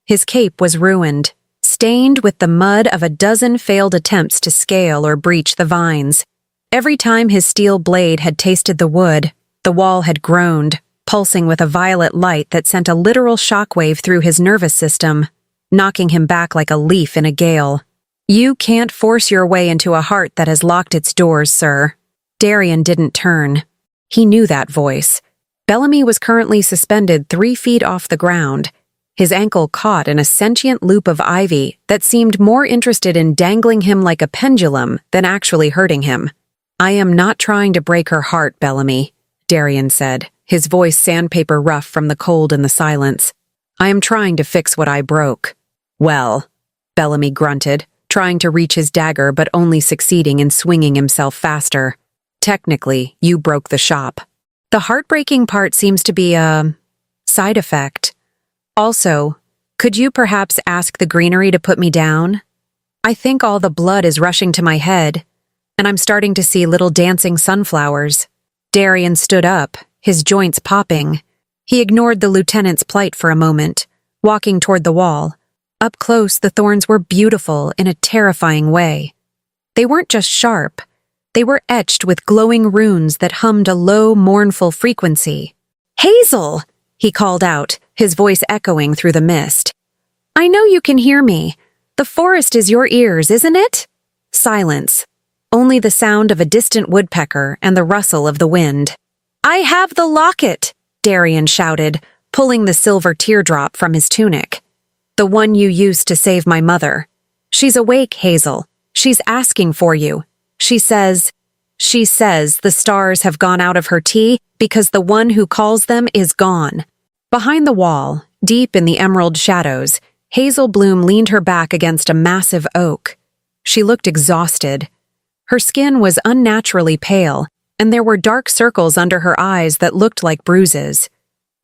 His cape was ruined, stained with the mud of a dozen failed attempts to scale or breach the vines. Every time his steel blade had tasted the wood, the wall had groaned, pulsing with a violet light that sent a literal shockwave through his nervous system, knocking him back like a leaf in a gale. "You can't force your way into a heart that has locked its doors, sir." Darian didn't turn. He knew that voice. Bellamy was currently suspended 3 feet off the ground, his ankle caught in a sentient loop of ivy that seemed more interested in dangling him like a pendulum than actually hurting him. "I am not trying to break her heart, Bellamy," Darian said, his voice sandpaper rough from the cold and the silence. "I am trying to fix what I broke." "Well," Bellamy grunted, trying to reach his dagger but only succeeding in swinging himself faster. "Technically, you broke the shop. The heartbreaking part seems to be a side effect. Also, could you perhaps ask the greenery to put me down? I think all the blood is rushing to my head, and I'm starting to see little dancing sunflowers." Darian stood up, his joints popping. He ignored the lieutenant's plight for a moment, walking toward the wall. Up close, the thorns were beautiful in a terrifying way. They weren't just sharp. They were etched with glowing runes that hummed a low, mournful frequency. "Hazel!" he called out, his voice echoing through the mist. "I know you can hear me. The forest is your ears, isn't it?" Silence. Only the sound of a distant woodpecker and the rustle of the wind. "I have the locket!" Darian shouted, pulling the silver teardrop from his tunic. "The one you used to save my mother. She's awake, Hazel. She's asking for you. She says the stars have gone out of her tea because the one who calls them is gone." Behind the wall, deep in the emerald shadows, Hazel Bloom leaned her back against a massive oak. She looked exhausted. Her skin was unnaturally pale, and there were dark circles under her eyes that looked like bruises.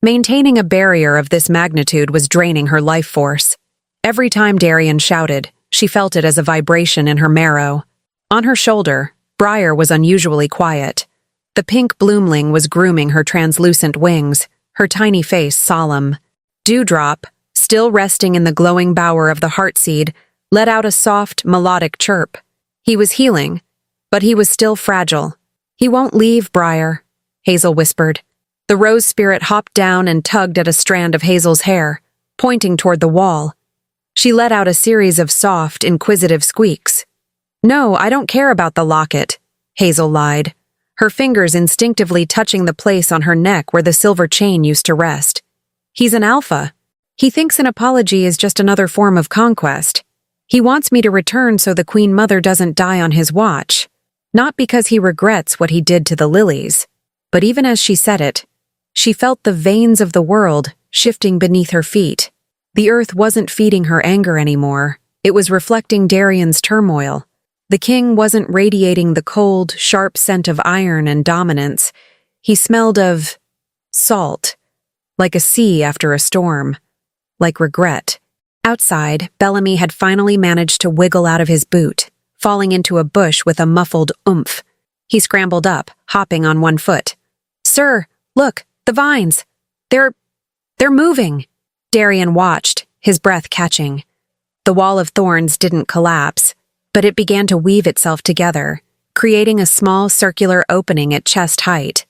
Maintaining a barrier of this magnitude was draining her life force. Every time Darian shouted, she felt it as a vibration in her marrow. On her shoulder, Briar was unusually quiet. The pink bloomling was grooming her translucent wings, her tiny face solemn. Dewdrop, still resting in the glowing bower of the heartseed, let out a soft, melodic chirp. He was healing, but he was still fragile. "He won't leave, Briar," Hazel whispered. The rose spirit hopped down and tugged at a strand of Hazel's hair, pointing toward the wall. She let out a series of soft, inquisitive squeaks. "No, I don't care about the locket," Hazel lied, her fingers instinctively touching the place on her neck where the silver chain used to rest. "He's an alpha. He thinks an apology is just another form of conquest. He wants me to return so the Queen Mother doesn't die on his watch. Not because he regrets what he did to the lilies." But even as she said it, She felt the veins of the world shifting beneath her feet. The earth wasn't feeding her anger anymore. It was reflecting Darian's turmoil. The king wasn't radiating the cold, sharp scent of iron and dominance. He smelled of salt, like a sea after a storm, like regret. Outside, Bellamy had finally managed to wiggle out of his boot, falling into a bush with a muffled oomph. He scrambled up, hopping on one foot. "Sir, look, the vines! They're moving!" Darian watched, his breath catching. The wall of thorns didn't collapse, but it began to weave itself together, creating a small circular opening at chest height.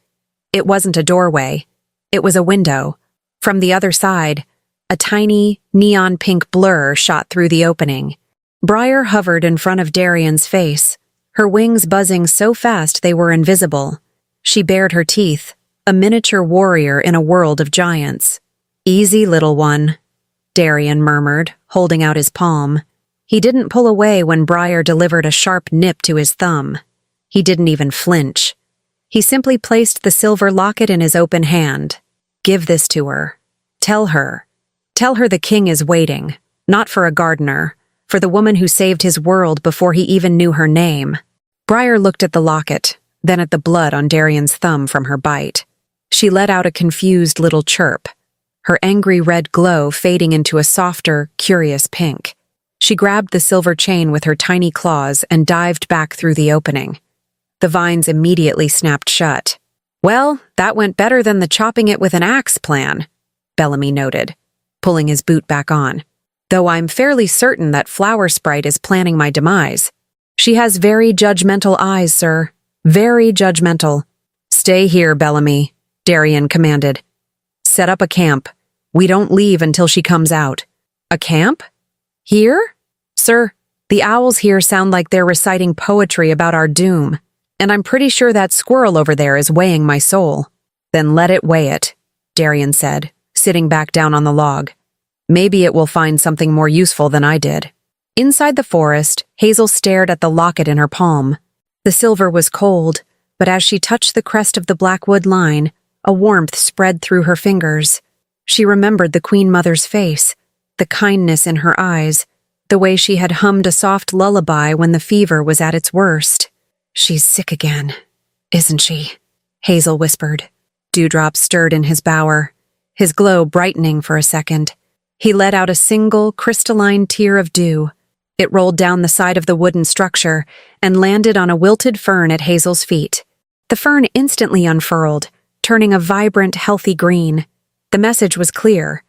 It wasn't a doorway. It was a window. From the other side, a tiny, neon-pink blur shot through the opening. Briar hovered in front of Darian's face, her wings buzzing so fast they were invisible. She bared her teeth, a miniature warrior in a world of giants. "Easy, little one," Darian murmured, holding out his palm. He didn't pull away when Briar delivered a sharp nip to his thumb. He didn't even flinch. He simply placed the silver locket in his open hand. "Give this to her. Tell her. Tell her the king is waiting, not for a gardener, for the woman who saved his world before he even knew her name." Briar looked at the locket, then at the blood on Darian's thumb from her bite. She let out a confused little chirp, her angry red glow fading into a softer, curious pink. She grabbed the silver chain with her tiny claws and dived back through the opening. The vines immediately snapped shut. "Well, that went better than the chopping it with an axe plan," Bellamy noted, pulling his boot back on. "Though I'm fairly certain that Flower Sprite is planning my demise. She has very judgmental eyes, sir. Very judgmental." "Stay here, Bellamy," Darian commanded. "Set up a camp. We don't leave until she comes out." "A camp? Here?" "Sir, the owls here sound like they're reciting poetry about our doom, and I'm pretty sure that squirrel over there is weighing my soul." "Then let it weigh it," Darian said, sitting back down on the log. "Maybe it will find something more useful than I did." Inside the forest, Hazel stared at the locket in her palm. The silver was cold, but as she touched the crest of the Blackwood line, a warmth spread through her fingers. She remembered the Queen Mother's face, the kindness in her eyes, the way she had hummed a soft lullaby when the fever was at its worst. "She's sick again, isn't she?" Hazel whispered. Dewdrops stirred in his bower, his glow brightening for a second. He let out a single, crystalline tear of dew. It rolled down the side of the wooden structure and landed on a wilted fern at Hazel's feet. The fern instantly unfurled, turning a vibrant, healthy green. The message was clear.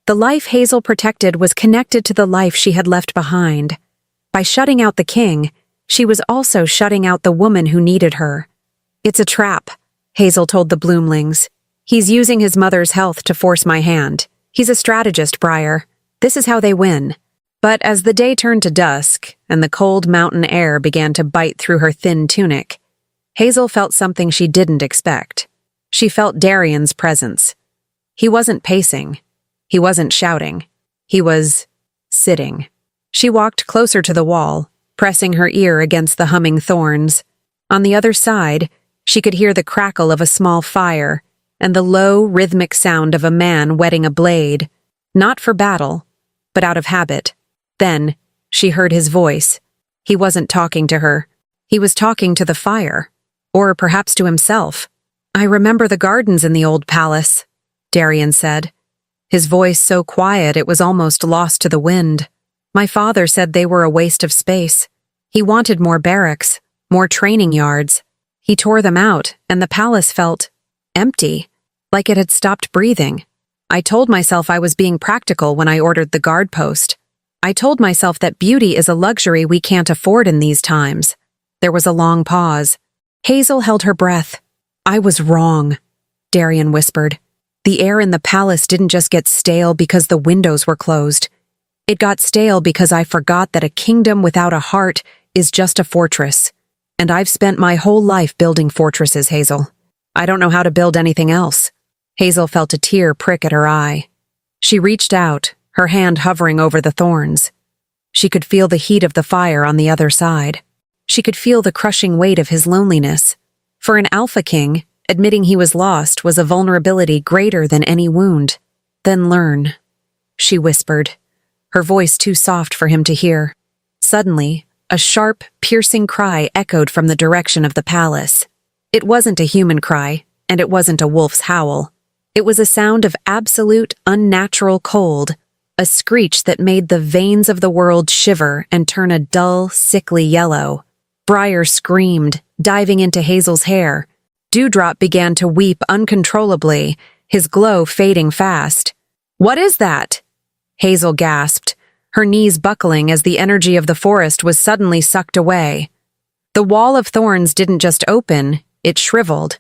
The life Hazel protected was connected to the life she had left behind. By shutting out the king, she was also shutting out the woman who needed her. "It's a trap," Hazel told the Bloomlings. "He's using his mother's health to force my hand. He's a strategist, Briar. This is how they win." But as the day turned to dusk and the cold mountain air began to bite through her thin tunic, Hazel felt something she didn't expect. She felt Darian's presence. He wasn't pacing. He wasn't shouting. He was sitting. She walked closer to the wall, pressing her ear against the humming thorns. On the other side, she could hear the crackle of a small fire and the low, rhythmic sound of a man whetting a blade, not for battle, but out of habit. Then, she heard his voice. He wasn't talking to her. He was talking to the fire, or perhaps to himself. "I remember the gardens in the old palace," Darian said, his voice so quiet it was almost lost to the wind. "My father said they were a waste of space. He wanted more barracks, more training yards. He tore them out, and the palace felt empty, like it had stopped breathing. I told myself I was being practical when I ordered the guard post. I told myself that beauty is a luxury we can't afford in these times." There was a long pause. Hazel held her breath. "I was wrong," Darian whispered. "The air in the palace didn't just get stale because the windows were closed. It got stale because I forgot that a kingdom without a heart is just a fortress. And I've spent my whole life building fortresses, Hazel. I don't know how to build anything else." Hazel felt a tear prick at her eye. She reached out, her hand hovering over the thorns. She could feel the heat of the fire on the other side. She could feel the crushing weight of his loneliness. For an Alpha King, Admitting he was lost was a vulnerability greater than any wound. "Then learn," she whispered, her voice too soft for him to hear. Suddenly, a sharp, piercing cry echoed from the direction of the palace. It wasn't a human cry, and it wasn't a wolf's howl. It was a sound of absolute, unnatural cold, a screech that made the veins of the world shiver and turn a dull, sickly yellow. Briar screamed, diving into Hazel's hair. Dewdrop began to weep uncontrollably, his glow fading fast. "What is that?" Hazel gasped, her knees buckling as the energy of the forest was suddenly sucked away. The wall of thorns didn't just open, it shriveled.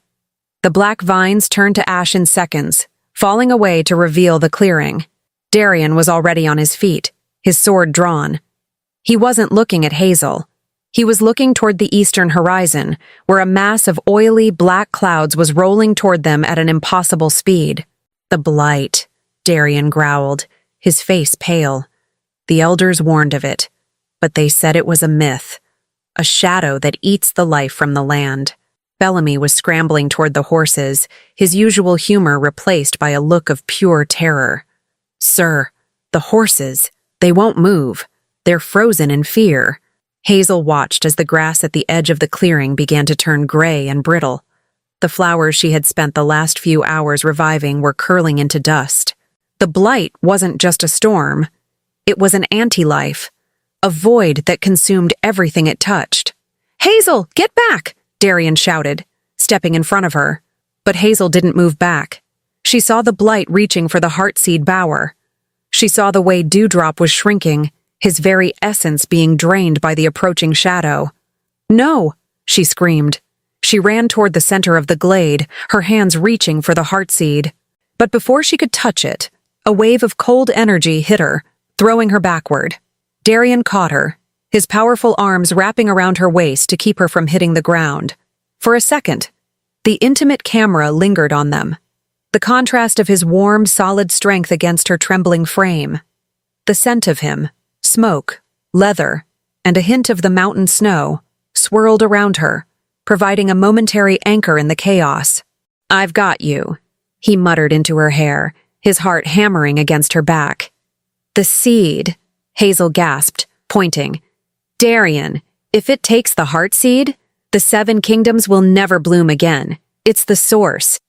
The black vines turned to ash in seconds, falling away to reveal the clearing. Darian was already on his feet, his sword drawn. He wasn't looking at Hazel. He was looking toward the eastern horizon, where a mass of oily black clouds was rolling toward them at an impossible speed. "The blight," Darian growled, his face pale. The elders warned of it, but they said it was a myth, a shadow that eats the life from the land. Bellamy was scrambling toward the horses, his usual humor replaced by a look of pure terror. "Sir, the horses, they won't move. They're frozen in fear." Hazel watched as the grass at the edge of the clearing began to turn gray and brittle. The flowers she had spent the last few hours reviving were curling into dust. The blight wasn't just a storm. It was an anti-life, a void that consumed everything it touched. "Hazel, get back!" Darian shouted, stepping in front of her. But Hazel didn't move back. She saw the blight reaching for the heartseed bower. She saw the way Dewdrop was shrinking, his very essence being drained by the approaching shadow. "No!" she screamed. She ran toward the center of the glade, her hands reaching for the heartseed. But before she could touch it, a wave of cold energy hit her, throwing her backward. Darian caught her, his powerful arms wrapping around her waist to keep her from hitting the ground. For a second, the intimate camera lingered on them, the contrast of his warm, solid strength against her trembling frame. The scent of him, smoke, leather, and a hint of the mountain snow, swirled around her, providing a momentary anchor in the chaos. "I've got you," he muttered into her hair, his heart hammering against her back. "The seed," Hazel gasped, pointing. "Darian, if it takes the heartseed, the 7 kingdoms will never bloom again. It's the source.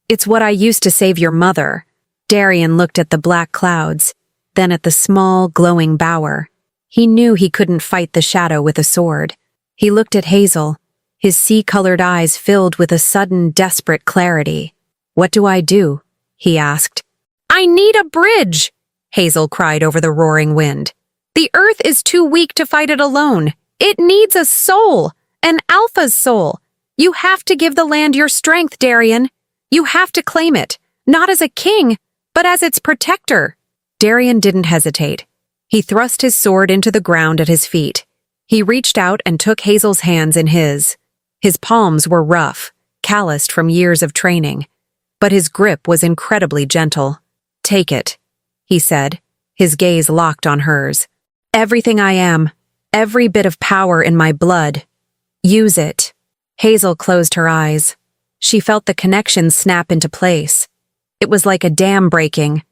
It's what I used to save your mother." Darian looked at the black clouds, then at the small, glowing bower. He knew he couldn't fight the shadow with a sword. He looked at Hazel, his sea-colored eyes filled with a sudden, desperate clarity. "What do I do?" he asked. "I need a bridge!" Hazel cried over the roaring wind. "The earth is too weak to fight it alone. It needs a soul, an alpha's soul. You have to give the land your strength, Darian. You have to claim it, not as a king, but as its protector." Darian didn't hesitate. He thrust his sword into the ground at his feet. He reached out and took Hazel's hands in his. His palms were rough, calloused from years of training, but his grip was incredibly gentle. "Take it," he said, his gaze locked on hers. "Everything I am, every bit of power in my blood. Use it." Hazel closed her eyes. She felt the connection snap into place. It was like a dam breaking.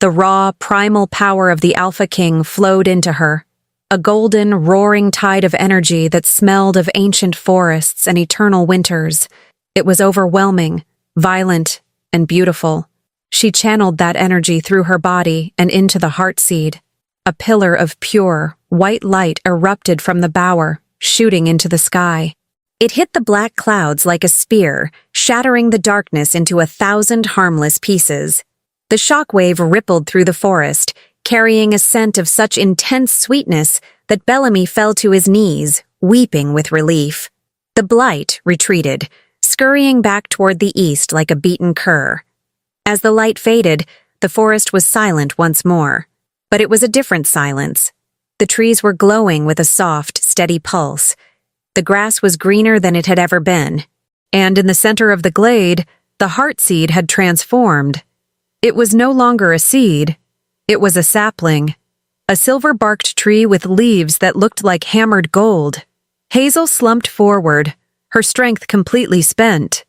The raw, primal power of the Alpha King flowed into her, a golden, roaring tide of energy that smelled of ancient forests and eternal winters. It was overwhelming, violent, and beautiful. She channeled that energy through her body and into the heartseed. A pillar of pure, white light erupted from the bower, shooting into the sky. It hit the black clouds like a spear, shattering the darkness into 1,000 harmless pieces. The shockwave rippled through the forest, carrying a scent of such intense sweetness that Bellamy fell to his knees, weeping with relief. The blight retreated, scurrying back toward the east like a beaten cur. As the light faded, the forest was silent once more. But it was a different silence. The trees were glowing with a soft, steady pulse. The grass was greener than it had ever been. And in the center of the glade, the heartseed had transformed. It was no longer a seed. It was a sapling. A silver-barked tree with leaves that looked like hammered gold. Hazel slumped forward, her strength completely spent.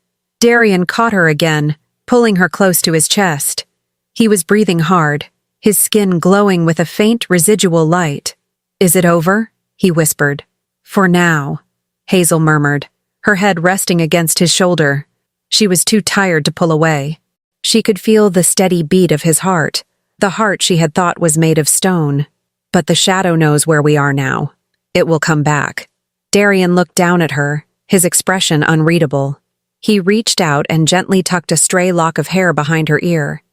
Darian caught her again, pulling her close to his chest. He was breathing hard, his skin glowing with a faint residual light. "Is it over?" he whispered. "For now," Hazel murmured, her head resting against his shoulder. She was too tired to pull away. She could feel the steady beat of his heart, the heart she had thought was made of stone. But the shadow knows where we are now. It will come back. Darian looked down at her, his expression unreadable. He reached out and gently tucked a stray lock of hair behind her ear.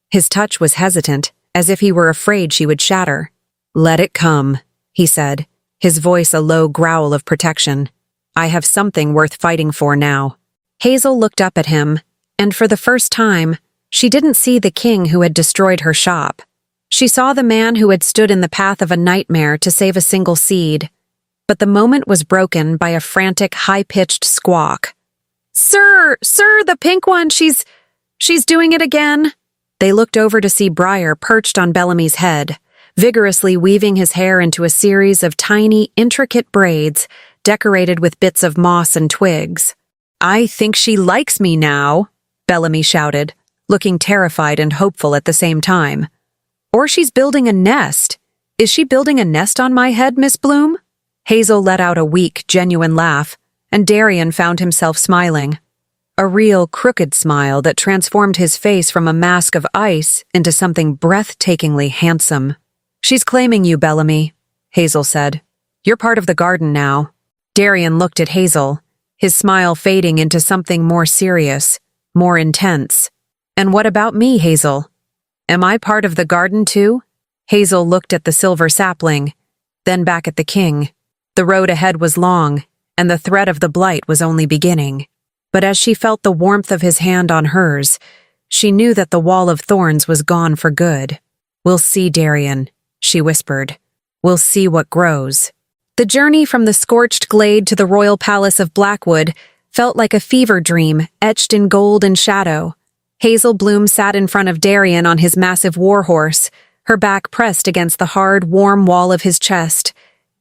His touch was hesitant, as if he were afraid she would shatter. "Let it come," he said, his voice a low growl of protection. "I have something worth fighting for now." Hazel looked up at him, and for the first time, she didn't see the king who had destroyed her shop. She saw the man who had stood in the path of a nightmare to save a single seed. But the moment was broken by a frantic, high-pitched squawk. Sir, the pink one, she's doing it again." They looked over to see Briar perched on Bellamy's head, vigorously weaving his hair into a series of tiny, intricate braids decorated with bits of moss and twigs. "I think she likes me now," Bellamy shouted, looking terrified and hopeful at the same time. "Or she's building a nest. Is she building a nest on my head, Miss Bloom?" Hazel let out a weak, genuine laugh, and Darian found himself smiling. A real, crooked smile that transformed his face from a mask of ice into something breathtakingly handsome. "She's claiming you, Bellamy," Hazel said. "You're part of the garden now." Darian looked at Hazel, his smile fading into something more serious, more intense. "And what about me, Hazel? Am I part of the garden too?" Hazel looked at the silver sapling, then back at the king. The road ahead was long, and the threat of the blight was only beginning. But as she felt the warmth of his hand on hers, she knew that the wall of thorns was gone for good. "We'll see, Darian," she whispered. "We'll see what grows." The journey from the scorched glade to the royal palace of Blackwood felt like a fever dream etched in gold and shadow. Hazel Bloom sat in front of Darian on his massive warhorse, her back pressed against the hard, warm wall of his chest.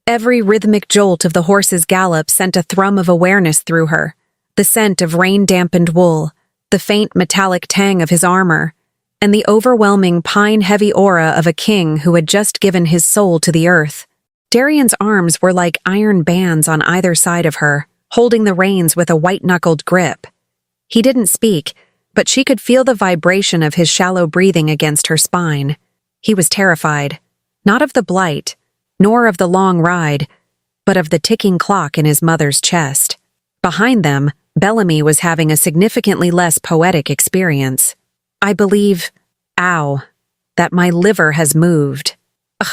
Every rhythmic jolt of the horse's gallop sent a thrum of awareness through her. The scent of rain-dampened wool, the faint metallic tang of his armor, and the overwhelming pine-heavy aura of a king who had just given his soul to the earth. Darian's arms were like iron bands on either side of her, holding the reins with a white-knuckled grip. He didn't speak, but she could feel the vibration of his shallow breathing against her spine. He was terrified, not of the blight, nor of the long ride, but of the ticking clock in his mother's chest. Behind them, Bellamy was having a significantly less poetic experience. "I believe, ow, that my liver has moved. Ugh.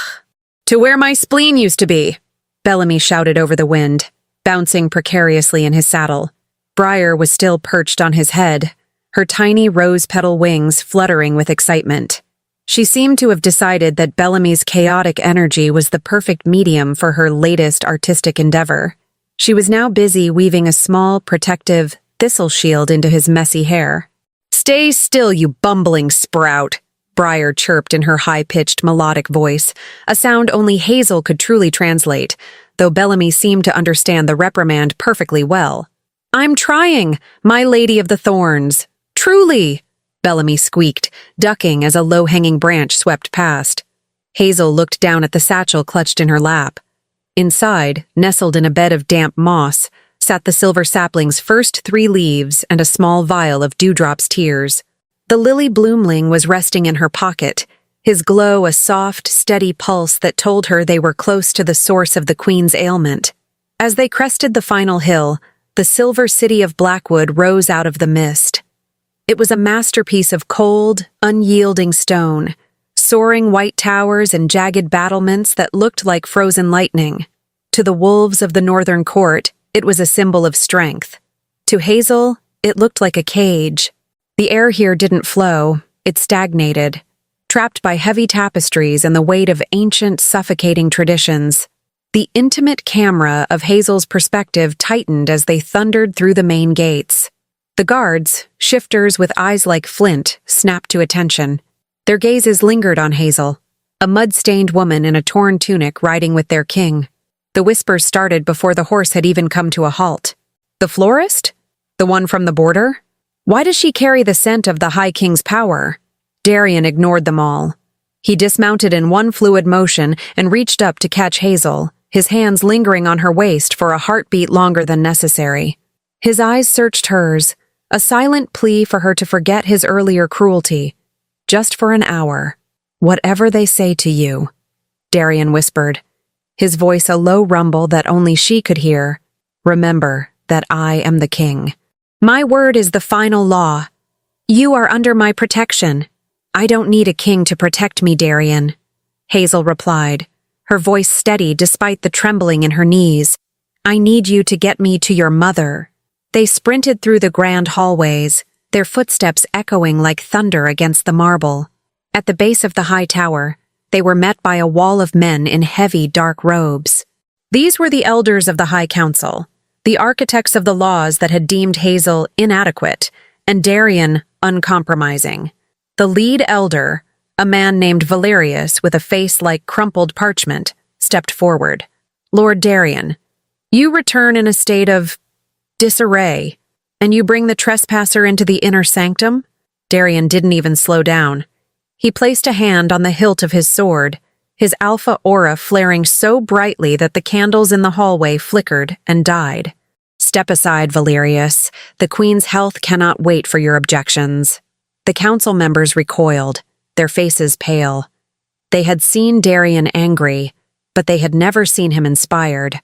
To where my spleen used to be," Bellamy shouted over the wind, bouncing precariously in his saddle. Briar was still perched on his head, her tiny rose-petal wings fluttering with excitement. She seemed to have decided that Bellamy's chaotic energy was the perfect medium for her latest artistic endeavor. She was now busy weaving a small, protective thistle shield into his messy hair. "Stay still, you bumbling sprout," Briar chirped in her high-pitched melodic voice, a sound only Hazel could truly translate, though Bellamy seemed to understand the reprimand perfectly well. "I'm trying, my lady of the thorns. Truly," Bellamy squeaked, ducking as a low-hanging branch swept past. Hazel looked down at the satchel clutched in her lap. Inside, nestled in a bed of damp moss, sat the silver sapling's first 3 leaves and a small vial of Dewdrop's tears. The lily bloomling was resting in her pocket, his glow a soft, steady pulse that told her they were close to the source of the queen's ailment. As they crested the final hill, the silver city of Blackwood rose out of the mist. It was a masterpiece of cold, unyielding stone, soaring white towers and jagged battlements that looked like frozen lightning. To the wolves of the northern court, it was a symbol of strength. To Hazel, it looked like a cage. The air here didn't flow, it stagnated, trapped by heavy tapestries and the weight of ancient, suffocating traditions. The intimate camera of Hazel's perspective tightened as they thundered through the main gates. The guards, shifters with eyes like flint, snapped to attention. Their gazes lingered on Hazel, a mud-stained woman in a torn tunic riding with their king. The whispers started before the horse had even come to a halt. "The florist? The one from the border?" Why does she carry the scent of the High King's power? Darian ignored them all. He dismounted in one fluid motion and reached up to catch Hazel, his hands lingering on her waist for a heartbeat longer than necessary. His eyes searched hers, a silent plea for her to forget his earlier cruelty. Just for an hour. Whatever they say to you, Darian whispered, his voice a low rumble that only she could hear. Remember that I am the king. My word is the final law. You are under my protection. I don't need a king to protect me, Darian, Hazel replied, her voice steady despite the trembling in her knees. I need you to get me to your mother. They sprinted through the grand hallways, their footsteps echoing like thunder against the marble. At the base of the high tower, they were met by a wall of men in heavy, dark robes. These were the elders of the High Council, the architects of the laws that had deemed Hazel inadequate and Darian uncompromising. The lead elder, a man named Valerius with a face like crumpled parchment, stepped forward. Lord Darian, you return in a state of disarray, and you bring the trespasser into the inner sanctum? Darian didn't even slow down. He placed a hand on the hilt of his sword, his alpha aura flaring so brightly that the candles in the hallway flickered and died. Step aside, Valerius. The Queen's health cannot wait for your objections. The council members recoiled, their faces pale. They had seen Darian angry, but they had never seen him inspired.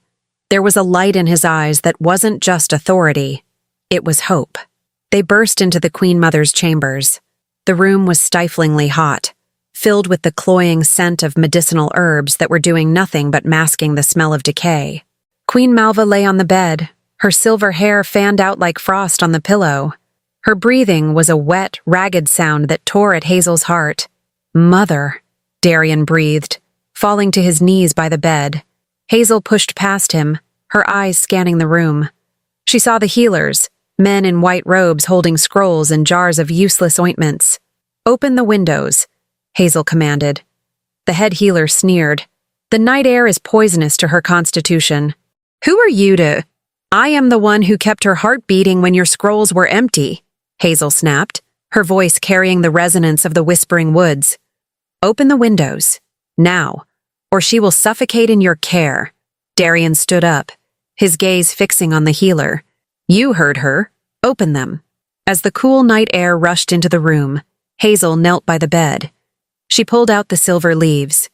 There was a light in his eyes that wasn't just authority. It was hope. They burst into the Queen Mother's chambers. The room was stiflingly hot, filled with the cloying scent of medicinal herbs that were doing nothing but masking the smell of decay. Queen Malva lay on the bed, her silver hair fanned out like frost on the pillow. Her breathing was a wet, ragged sound that tore at Hazel's heart. Mother, Darian breathed, falling to his knees by the bed. Hazel pushed past him, her eyes scanning the room. She saw the healers, men in white robes holding scrolls and jars of useless ointments. Open the windows, Hazel commanded. The head healer sneered. The night air is poisonous to her constitution. Who are you to? I am the one who kept her heart beating when your scrolls were empty, Hazel snapped, her voice carrying the resonance of the whispering woods. Open the windows, now, or she will suffocate in your care. Darian stood up, his gaze fixing on the healer. You heard her. Open them. As the cool night air rushed into the room, Hazel knelt by the bed. She pulled out the silver leaves.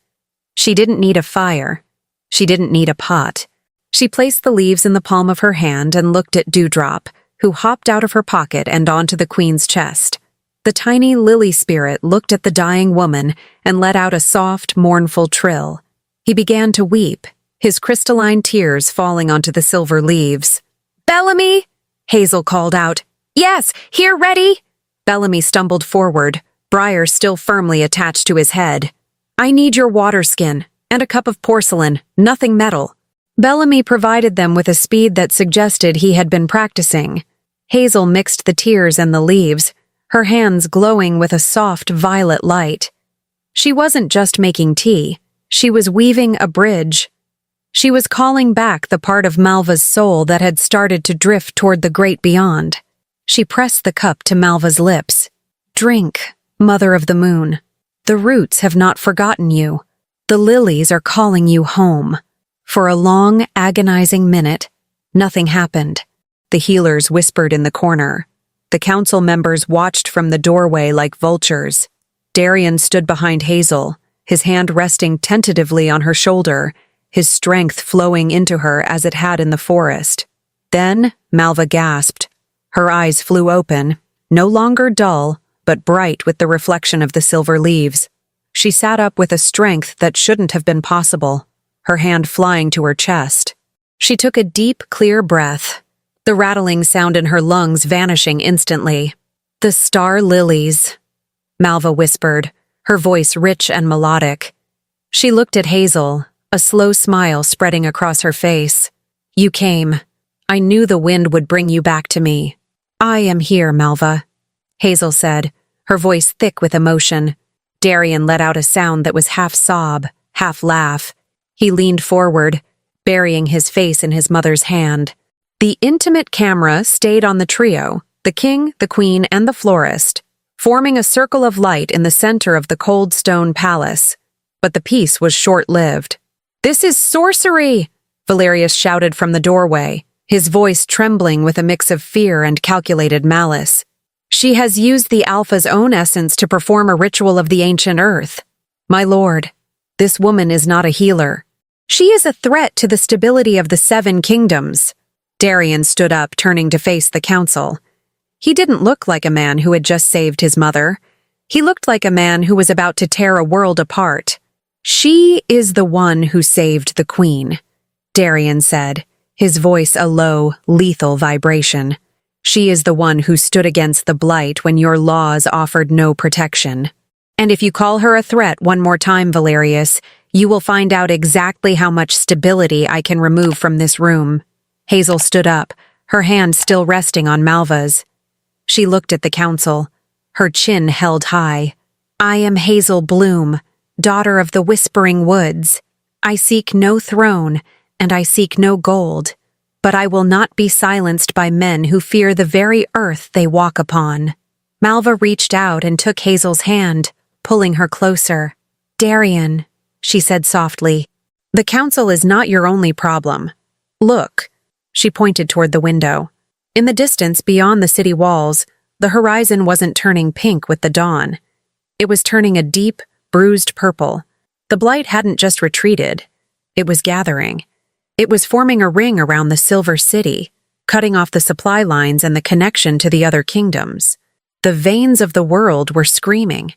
She didn't need a fire. She didn't need a pot. She placed the leaves in the palm of her hand and looked at Dewdrop, who hopped out of her pocket and onto the Queen's chest. The tiny lily spirit looked at the dying woman and let out a soft, mournful trill. He began to weep, his crystalline tears falling onto the silver leaves. Bellamy! Hazel called out. Yes, here ready! Bellamy stumbled forward, Briar still firmly attached to his head. I need your water skin, and a cup of porcelain, nothing metal. Bellamy provided them with a speed that suggested he had been practicing. Hazel mixed the tears and the leaves, her hands glowing with a soft violet light. She wasn't just making tea, she was weaving a bridge. She was calling back the part of Malva's soul that had started to drift toward the great beyond. She pressed the cup to Malva's lips. Drink, Mother of the Moon. The roots have not forgotten you. The lilies are calling you home. For a long, agonizing minute, nothing happened. The healers whispered in the corner. The council members watched from the doorway like vultures. Darian stood behind Hazel, his hand resting tentatively on her shoulder, his strength flowing into her as it had in the forest. Then Malva gasped. Her eyes flew open, no longer dull, but bright with the reflection of the silver leaves. She sat up with a strength that shouldn't have been possible, her hand flying to her chest. She took a deep, clear breath, the rattling sound in her lungs vanishing instantly. The star lilies, Malva whispered, her voice rich and melodic. She looked at Hazel, a slow smile spreading across her face. You came. I knew the wind would bring you back to me. I am here, Malva, Hazel said, her voice thick with emotion. Darian let out a sound that was half sob, half laugh. He leaned forward, burying his face in his mother's hand. The intimate camera stayed on the trio, the king, the queen, and the florist, forming a circle of light in the center of the cold stone palace. But the peace was short-lived. "This is sorcery!" Valerius shouted from the doorway, his voice trembling with a mix of fear and calculated malice. "She has used the Alpha's own essence to perform a ritual of the ancient earth. My lord, this woman is not a healer. She is a threat to the stability of the 7 kingdoms." Darian stood up, turning to face the council. He didn't look like a man who had just saved his mother. He looked like a man who was about to tear a world apart. "She is the one who saved the queen," Darian said, his voice a low, lethal vibration. "She is the one who stood against the blight when your laws offered no protection. And if you call her a threat one more time, Valerius, you will find out exactly how much stability I can remove from this room." Hazel stood up, her hand still resting on Malva's. She looked at the council, her chin held high. "I am Hazel Bloom, daughter of the Whispering Woods. I seek no throne, and I seek no gold, but I will not be silenced by men who fear the very earth they walk upon." Malva reached out and took Hazel's hand, pulling her closer. "Darian," she said softly, "the council is not your only problem. Look." She pointed toward the window. In the distance beyond the city walls, the horizon wasn't turning pink with the dawn. It was turning a deep, bruised purple. The blight hadn't just retreated. It was gathering. It was forming a ring around the Silver City, cutting off the supply lines and the connection to the other kingdoms. The veins of the world were screaming.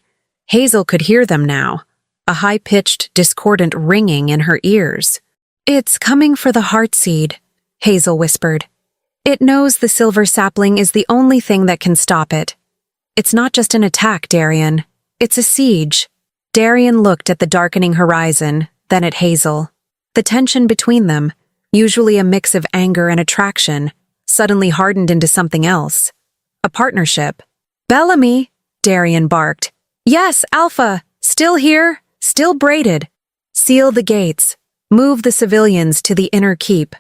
Hazel could hear them now, a high-pitched, discordant ringing in her ears. "It's coming for the heartseed," Hazel whispered. "It knows the silver sapling is the only thing that can stop it. It's not just an attack, Darian. It's a siege." Darian looked at the darkening horizon, then at Hazel. The tension between them, usually a mix of anger and attraction, suddenly hardened into something else. A partnership. "Bellamy!" Darian barked. "Yes, Alpha! Still here, still braided. Seal the gates. Move the civilians to the inner keep.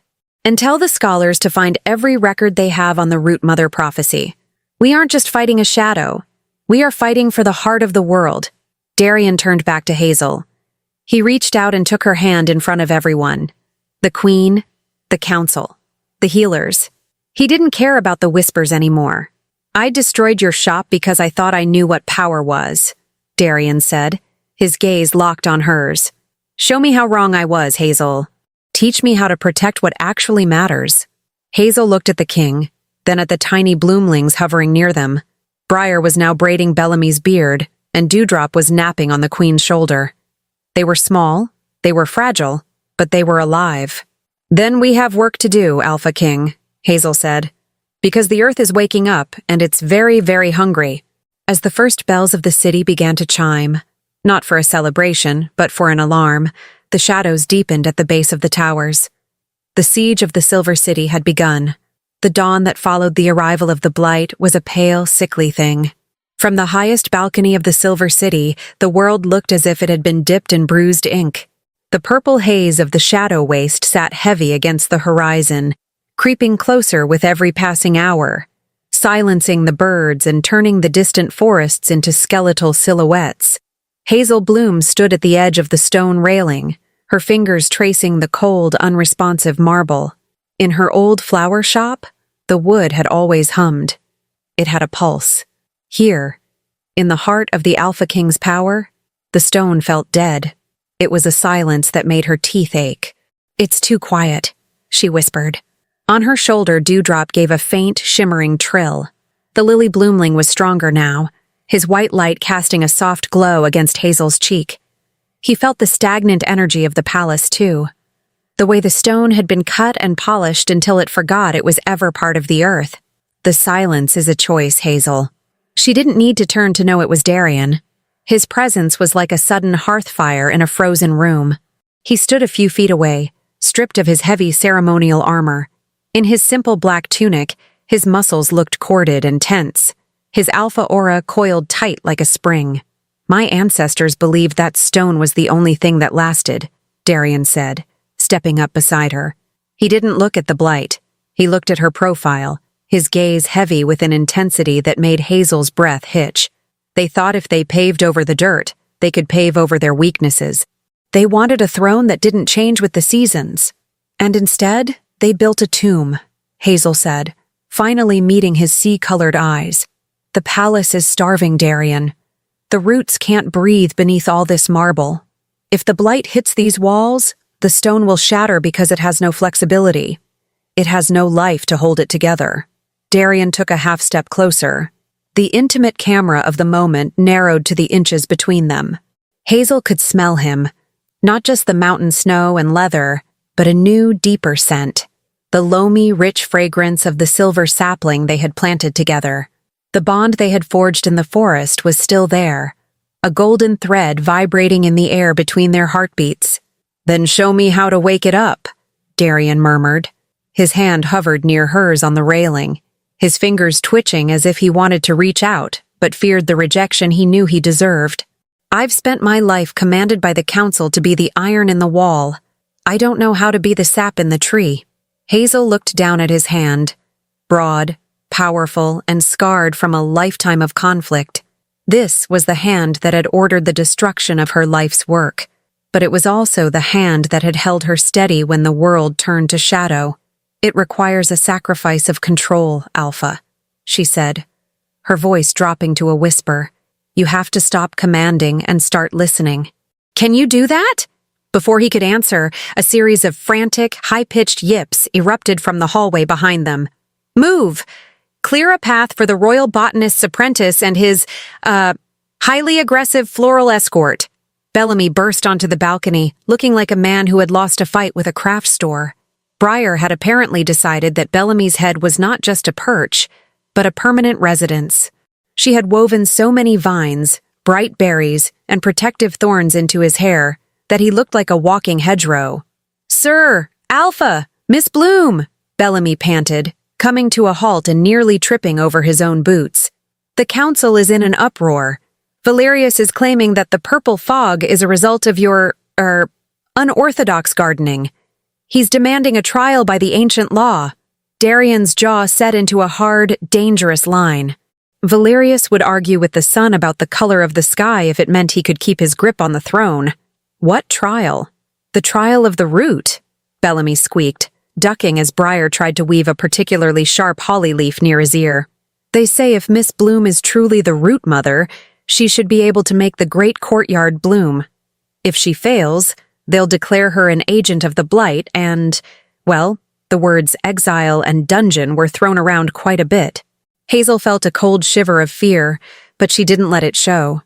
And tell the scholars to find every record they have on the Root Mother prophecy. We aren't just fighting a shadow. We are fighting for the heart of the world." Darian turned back to Hazel. He reached out and took her hand in front of everyone. The queen, the council, the healers. He didn't care about the whispers anymore. "I destroyed your shop because I thought I knew what power was," Darian said, his gaze locked on hers. "Show me how wrong I was, Hazel. Teach me how to protect what actually matters." Hazel looked at the king, then at the tiny bloomlings hovering near them. Briar was now braiding Bellamy's beard, and Dewdrop was napping on the queen's shoulder. They were small, they were fragile, but they were alive. "Then we have work to do, Alpha King," Hazel said, "because the earth is waking up, and it's very, very hungry." As the first bells of the city began to chime, not for a celebration, but for an alarm, the shadows deepened at the base of the towers. The siege of the Silver City had begun. The dawn that followed the arrival of the blight was a pale, sickly thing. From the highest balcony of the Silver City, the world looked as if it had been dipped in bruised ink. The purple haze of the shadow waste sat heavy against the horizon, creeping closer with every passing hour, silencing the birds and turning the distant forests into skeletal silhouettes. Hazel Bloom stood at the edge of the stone railing, her fingers tracing the cold, unresponsive marble. In her old flower shop, the wood had always hummed. It had a pulse. Here, in the heart of the Alpha King's power, the stone felt dead. It was a silence that made her teeth ache. "It's too quiet," she whispered. On her shoulder, Dewdrop gave a faint, shimmering trill. The lily bloomling was stronger now, his white light casting a soft glow against Hazel's cheek. He felt the stagnant energy of the palace, too. The way the stone had been cut and polished until it forgot it was ever part of the earth. "The silence is a choice, Hazel." She didn't need to turn to know it was Darian. His presence was like a sudden hearth fire in a frozen room. He stood a few feet away, stripped of his heavy ceremonial armor. In his simple black tunic, his muscles looked corded and tense, his alpha aura coiled tight like a spring. "My ancestors believed that stone was the only thing that lasted," Darian said, stepping up beside her. He didn't look at the blight. He looked at her profile, his gaze heavy with an intensity that made Hazel's breath hitch. They thought if they paved over the dirt, they could pave over their weaknesses. They wanted a throne that didn't change with the seasons. And instead, they built a tomb, Hazel said, finally meeting his sea-colored eyes. The palace is starving, Darian. The roots can't breathe beneath all this marble. If the blight hits these walls, the stone will shatter because it has no flexibility. It has no life to hold it together. Darian took a half-step closer. The intimate camera of the moment narrowed to the inches between them. Hazel could smell him, not just the mountain snow and leather, but a new, deeper scent. The loamy, rich fragrance of the silver sapling they had planted together. The bond they had forged in the forest was still there, a golden thread vibrating in the air between their heartbeats. "Then show me how to wake it up," Darian murmured. His hand hovered near hers on the railing, his fingers twitching as if he wanted to reach out, but feared the rejection he knew he deserved. "I've spent my life commanded by the council to be the iron in the wall. I don't know how to be the sap in the tree." Hazel looked down at his hand, broad, powerful, and scarred from a lifetime of conflict. This was the hand that had ordered the destruction of her life's work, but it was also the hand that had held her steady when the world turned to shadow. "It requires a sacrifice of control, Alpha," she said, her voice dropping to a whisper. "You have to stop commanding and start listening." "Can you do that?" Before he could answer, a series of frantic, high-pitched yips erupted from the hallway behind them. "Move! Clear a path for the royal botanist's apprentice and his, highly aggressive floral escort." Bellamy burst onto the balcony, looking like a man who had lost a fight with a craft store. Briar had apparently decided that Bellamy's head was not just a perch, but a permanent residence. She had woven so many vines, bright berries, and protective thorns into his hair that he looked like a walking hedgerow. "Sir, Alpha, Miss Bloom," Bellamy panted, coming to a halt and nearly tripping over his own boots. "The council is in an uproar. Valerius is claiming that the purple fog is a result of your, unorthodox gardening. He's demanding a trial by the ancient law." Darian's jaw set into a hard, dangerous line. Valerius would argue with the sun about the color of the sky if it meant he could keep his grip on the throne. What trial? "The trial of the root," Bellamy squeaked, ducking as Briar tried to weave a particularly sharp holly leaf near his ear. "They say if Miss Bloom is truly the root mother, she should be able to make the great courtyard bloom. If she fails, they'll declare her an agent of the blight and, well, the words exile and dungeon were thrown around quite a bit." Hazel felt a cold shiver of fear, but she didn't let it show.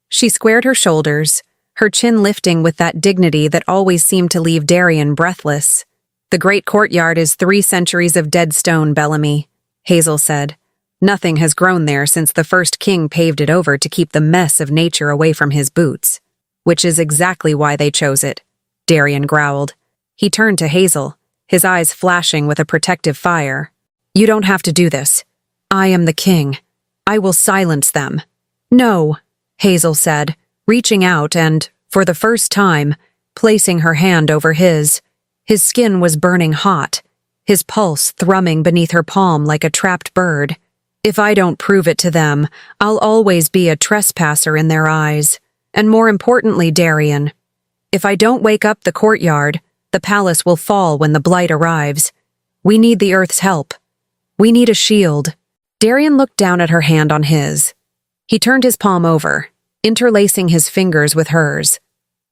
She squared her shoulders, her chin lifting with that dignity that always seemed to leave Darian breathless. "The great courtyard is 3 centuries of dead stone, Bellamy," Hazel said. "Nothing has grown there since the first king paved it over to keep the mess of nature away from his boots. Which is exactly why they chose it," Darian growled. He turned to Hazel, his eyes flashing with a protective fire. "You don't have to do this. I am the king. I will silence them." "No," Hazel said, reaching out and, for the first time, placing her hand over his. His skin was burning hot, his pulse thrumming beneath her palm like a trapped bird. "If I don't prove it to them, I'll always be a trespasser in their eyes. And more importantly, Darian, if I don't wake up the courtyard, the palace will fall when the blight arrives. We need the earth's help. We need a shield." Darian looked down at her hand on his. He turned his palm over, interlacing his fingers with hers.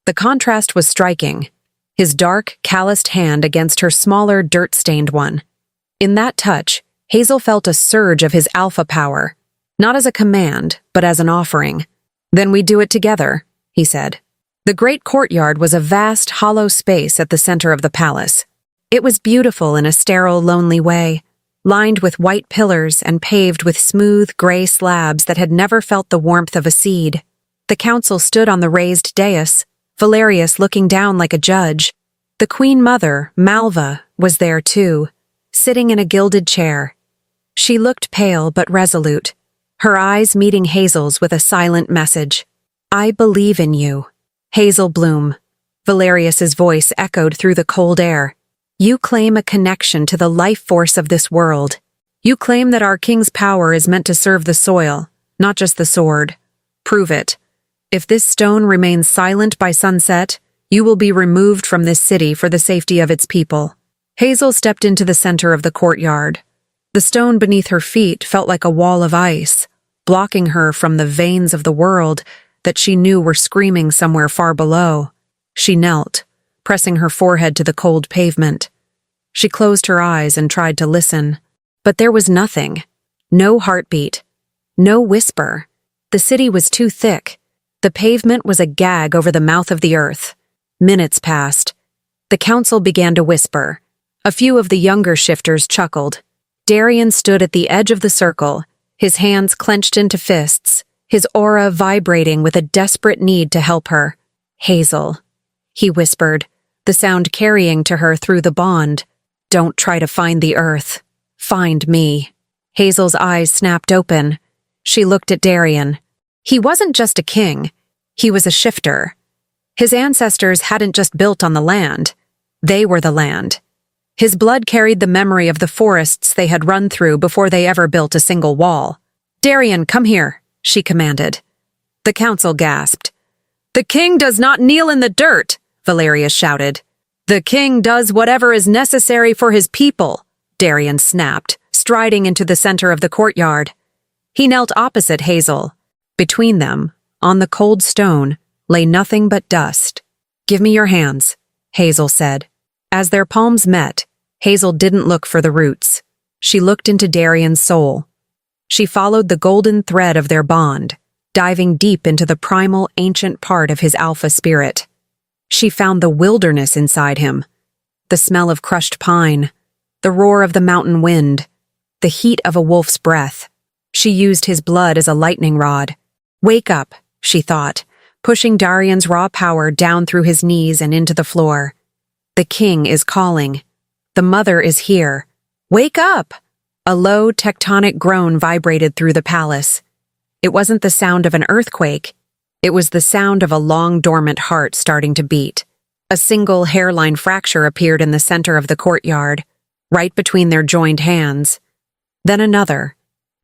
The contrast was striking, his dark, calloused hand against her smaller, dirt-stained one. In that touch, Hazel felt a surge of his alpha power, not as a command, but as an offering. "Then we do it together," he said. The great courtyard was a vast, hollow space at the center of the palace. It was beautiful in a sterile, lonely way, lined with white pillars and paved with smooth, gray slabs that had never felt the warmth of a seed. The council stood on the raised dais, Valerius looking down like a judge. The Queen Mother, Malva, was there too, sitting in a gilded chair. She looked pale but resolute, her eyes meeting Hazel's with a silent message. "I believe in you." "Hazel Bloom," Valerius's voice echoed through the cold air. "You claim a connection to the life force of this world. You claim that our king's power is meant to serve the soil, not just the sword. Prove it. If this stone remains silent by sunset, you will be removed from this city for the safety of its people." Hazel stepped into the center of the courtyard. The stone beneath her feet felt like a wall of ice, blocking her from the veins of the world that she knew were screaming somewhere far below. She knelt, pressing her forehead to the cold pavement. She closed her eyes and tried to listen. But there was nothing. No heartbeat. No whisper. The city was too thick. The pavement was a gag over the mouth of the earth. Minutes passed. The council began to whisper. A few of the younger shifters chuckled. Darian stood at the edge of the circle, his hands clenched into fists, his aura vibrating with a desperate need to help her. "Hazel," he whispered, the sound carrying to her through the bond. "Don't try to find the earth. Find me." Hazel's eyes snapped open. She looked at Darian. He wasn't just a king. He was a shifter. His ancestors hadn't just built on the land. They were the land. His blood carried the memory of the forests they had run through before they ever built a single wall. "Darian, come here," she commanded. The council gasped. "The king does not kneel in the dirt," Valerius shouted. "The king does whatever is necessary for his people," Darian snapped, striding into the center of the courtyard. He knelt opposite Hazel. Between them, on the cold stone, lay nothing but dust. "Give me your hands," Hazel said. As their palms met, Hazel didn't look for the roots. She looked into Darian's soul. She followed the golden thread of their bond, diving deep into the primal, ancient part of his alpha spirit. She found the wilderness inside him, the smell of crushed pine, the roar of the mountain wind, the heat of a wolf's breath. She used his blood as a lightning rod. "Wake up," she thought, pushing Darian's raw power down through his knees and into the floor. "The king is calling. The mother is here. Wake up!" A low, tectonic groan vibrated through the palace. It wasn't the sound of an earthquake. It was the sound of a long, dormant heart starting to beat. A single hairline fracture appeared in the center of the courtyard, right between their joined hands. Then another,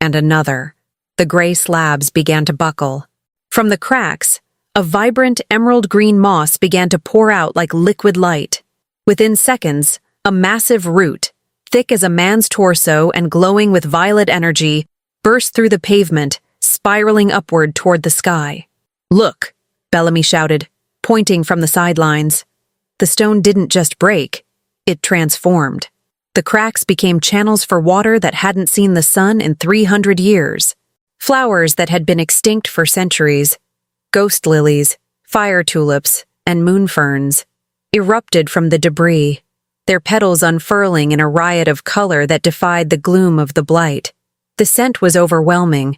and another. The gray slabs began to buckle. From the cracks, a vibrant emerald green moss began to pour out like liquid light. Within seconds, a massive root, thick as a man's torso and glowing with violet energy, burst through the pavement, spiraling upward toward the sky. "Look," Bellamy shouted, pointing from the sidelines. The stone didn't just break, it transformed. The cracks became channels for water that hadn't seen the sun in 300 years. Flowers that had been extinct for centuries, ghost lilies, fire tulips, and moon ferns, erupted from the debris, their petals unfurling in a riot of color that defied the gloom of the blight. The scent was overwhelming.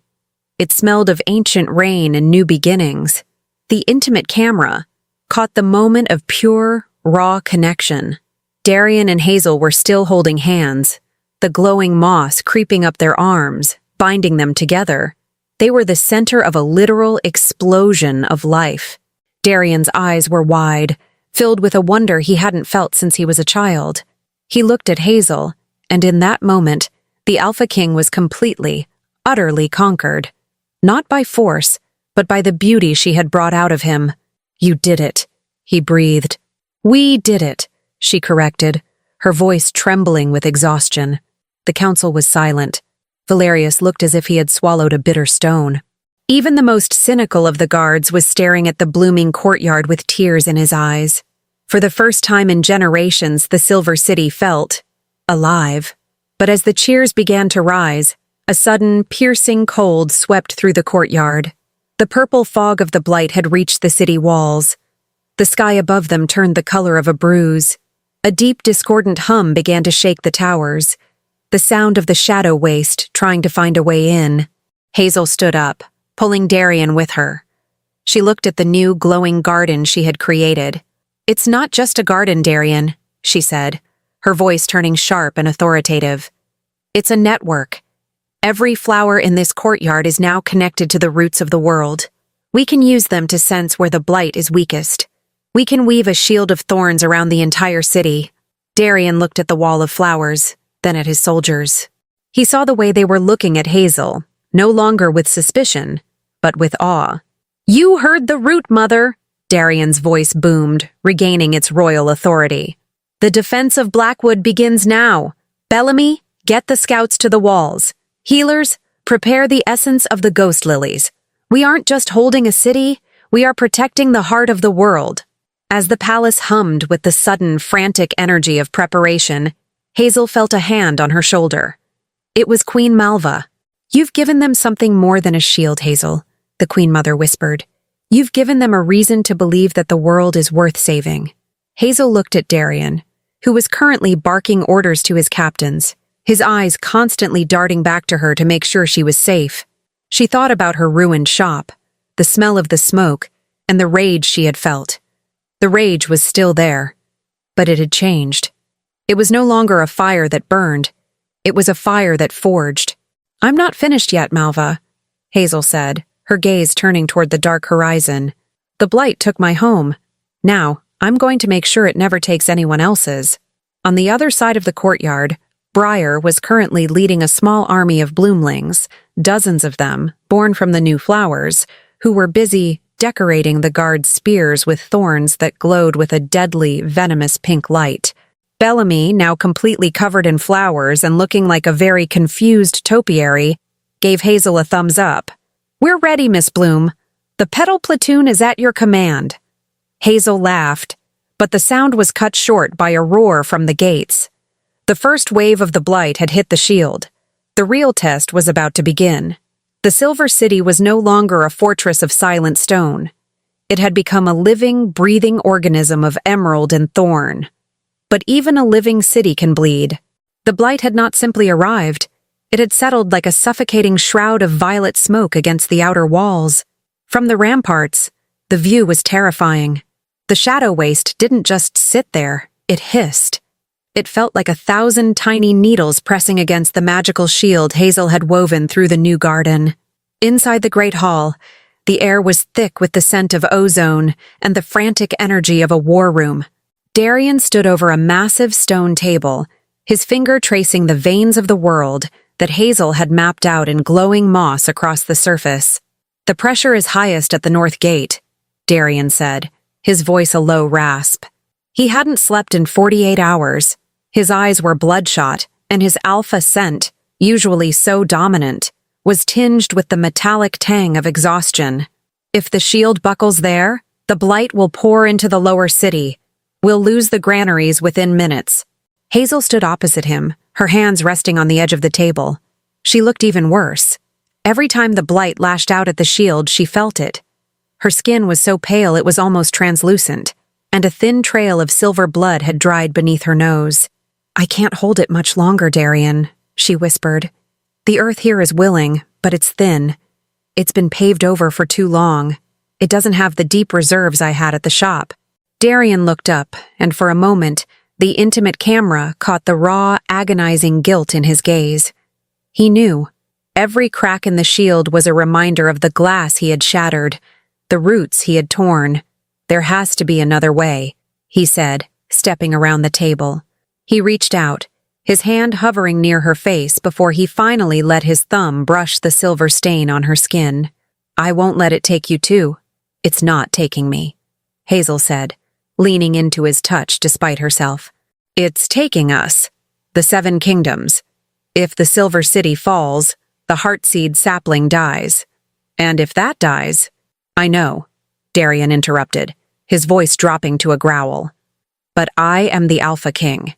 It smelled of ancient rain and new beginnings. The intimate camera caught the moment of pure, raw connection. Darian and Hazel were still holding hands, the glowing moss creeping up their arms, binding them together. They were the center of a literal explosion of life. Darian's eyes were wide, filled with a wonder he hadn't felt since he was a child. He looked at Hazel, and in that moment, the Alpha King was completely, utterly conquered. Not by force, but by the beauty she had brought out of him. "You did it," he breathed. "We did it," she corrected, her voice trembling with exhaustion. The council was silent. Valerius looked as if he had swallowed a bitter stone. Even the most cynical of the guards was staring at the blooming courtyard with tears in his eyes. For the first time in generations, the Silver City felt alive. But as the cheers began to rise, a sudden, piercing cold swept through the courtyard. The purple fog of the blight had reached the city walls. The sky above them turned the color of a bruise. A deep, discordant hum began to shake the towers, the sound of the shadow waste trying to find a way in. Hazel stood up, pulling Darian with her. She looked at the new, glowing garden she had created. "It's not just a garden, Darian," she said, her voice turning sharp and authoritative. "It's a network. Every flower in this courtyard is now connected to the roots of the world. We can use them to sense where the blight is weakest. We can weave a shield of thorns around the entire city." Darian looked at the wall of flowers, then at his soldiers. He saw the way they were looking at Hazel, no longer with suspicion, but with awe. "You heard the root, Mother," Darian's voice boomed, regaining its royal authority. "The defense of Blackwood begins now. Bellamy, get the scouts to the walls. Healers, prepare the essence of the ghost lilies. We aren't just holding a city, we are protecting the heart of the world." As the palace hummed with the sudden, frantic energy of preparation, Hazel felt a hand on her shoulder. It was Queen Malva. "You've given them something more than a shield, Hazel," the Queen Mother whispered. "You've given them a reason to believe that the world is worth saving." Hazel looked at Darian, who was currently barking orders to his captains, his eyes constantly darting back to her to make sure she was safe. She thought about her ruined shop, the smell of the smoke, and the rage she had felt. The rage was still there, but it had changed. It was no longer a fire that burned. It was a fire that forged. "I'm not finished yet, Malva," Hazel said, her gaze turning toward the dark horizon. "The blight took my home. Now, I'm going to make sure it never takes anyone else's." On the other side of the courtyard, Briar was currently leading a small army of bloomlings, dozens of them, born from the new flowers, who were busy decorating the guards' spears with thorns that glowed with a deadly, venomous pink light. Bellamy, now completely covered in flowers and looking like a very confused topiary, gave Hazel a thumbs up. "We're ready, Miss Bloom. The petal platoon is at your command." Hazel laughed, but the sound was cut short by a roar from the gates. The first wave of the blight had hit the shield. The real test was about to begin. The Silver City was no longer a fortress of silent stone. It had become a living, breathing organism of emerald and thorn. But even a living city can bleed. The blight had not simply arrived. It had settled like a suffocating shroud of violet smoke against the outer walls. From the ramparts, the view was terrifying. The shadow waste didn't just sit there, it hissed. It felt like 1,000 tiny needles pressing against the magical shield Hazel had woven through the new garden. Inside the great hall, the air was thick with the scent of ozone and the frantic energy of a war room. Darian stood over a massive stone table, his finger tracing the veins of the world that Hazel had mapped out in glowing moss across the surface. "The pressure is highest at the north gate," Darian said, his voice a low rasp. He hadn't slept in 48 hours. His eyes were bloodshot, and his alpha scent, usually so dominant, was tinged with the metallic tang of exhaustion. "If the shield buckles there, the blight will pour into the lower city. We'll lose the granaries within minutes." Hazel stood opposite him, her hands resting on the edge of the table. She looked even worse. Every time the blight lashed out at the shield, she felt it. Her skin was so pale it was almost translucent, and a thin trail of silver blood had dried beneath her nose. "I can't hold it much longer, Darian," she whispered. "The earth here is willing, but it's thin. It's been paved over for too long. It doesn't have the deep reserves I had at the shop." Darian looked up, and for a moment, the intimate camera caught the raw, agonizing guilt in his gaze. He knew. Every crack in the shield was a reminder of the glass he had shattered, the roots he had torn. "There has to be another way," he said, stepping around the table. He reached out, his hand hovering near her face before he finally let his thumb brush the silver stain on her skin. "I won't let it take you too. It's not taking me," Hazel said, leaning into his touch despite herself. "It's taking us. The 7 kingdoms. If the Silver City falls, the Heartseed sapling dies. And if that dies—" "I know," Darian interrupted, his voice dropping to a growl. "But I am the Alpha King.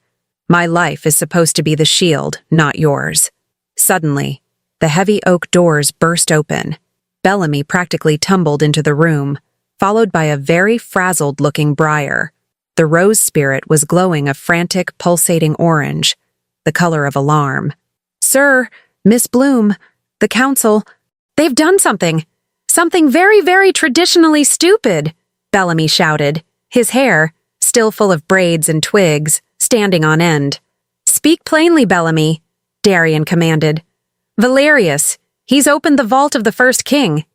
My life is supposed to be the shield, not yours." Suddenly, the heavy oak doors burst open. Bellamy practically tumbled into the room, followed by a very frazzled-looking Briar. The rose spirit was glowing a frantic, pulsating orange, the color of alarm. "Sir, Miss Bloom, the council, they've done something. Something very, very traditionally stupid," Bellamy shouted, his hair, still full of braids and twigs, standing on end. "Speak plainly, Bellamy," Darian commanded. "Valerius, he's opened the vault of the first king.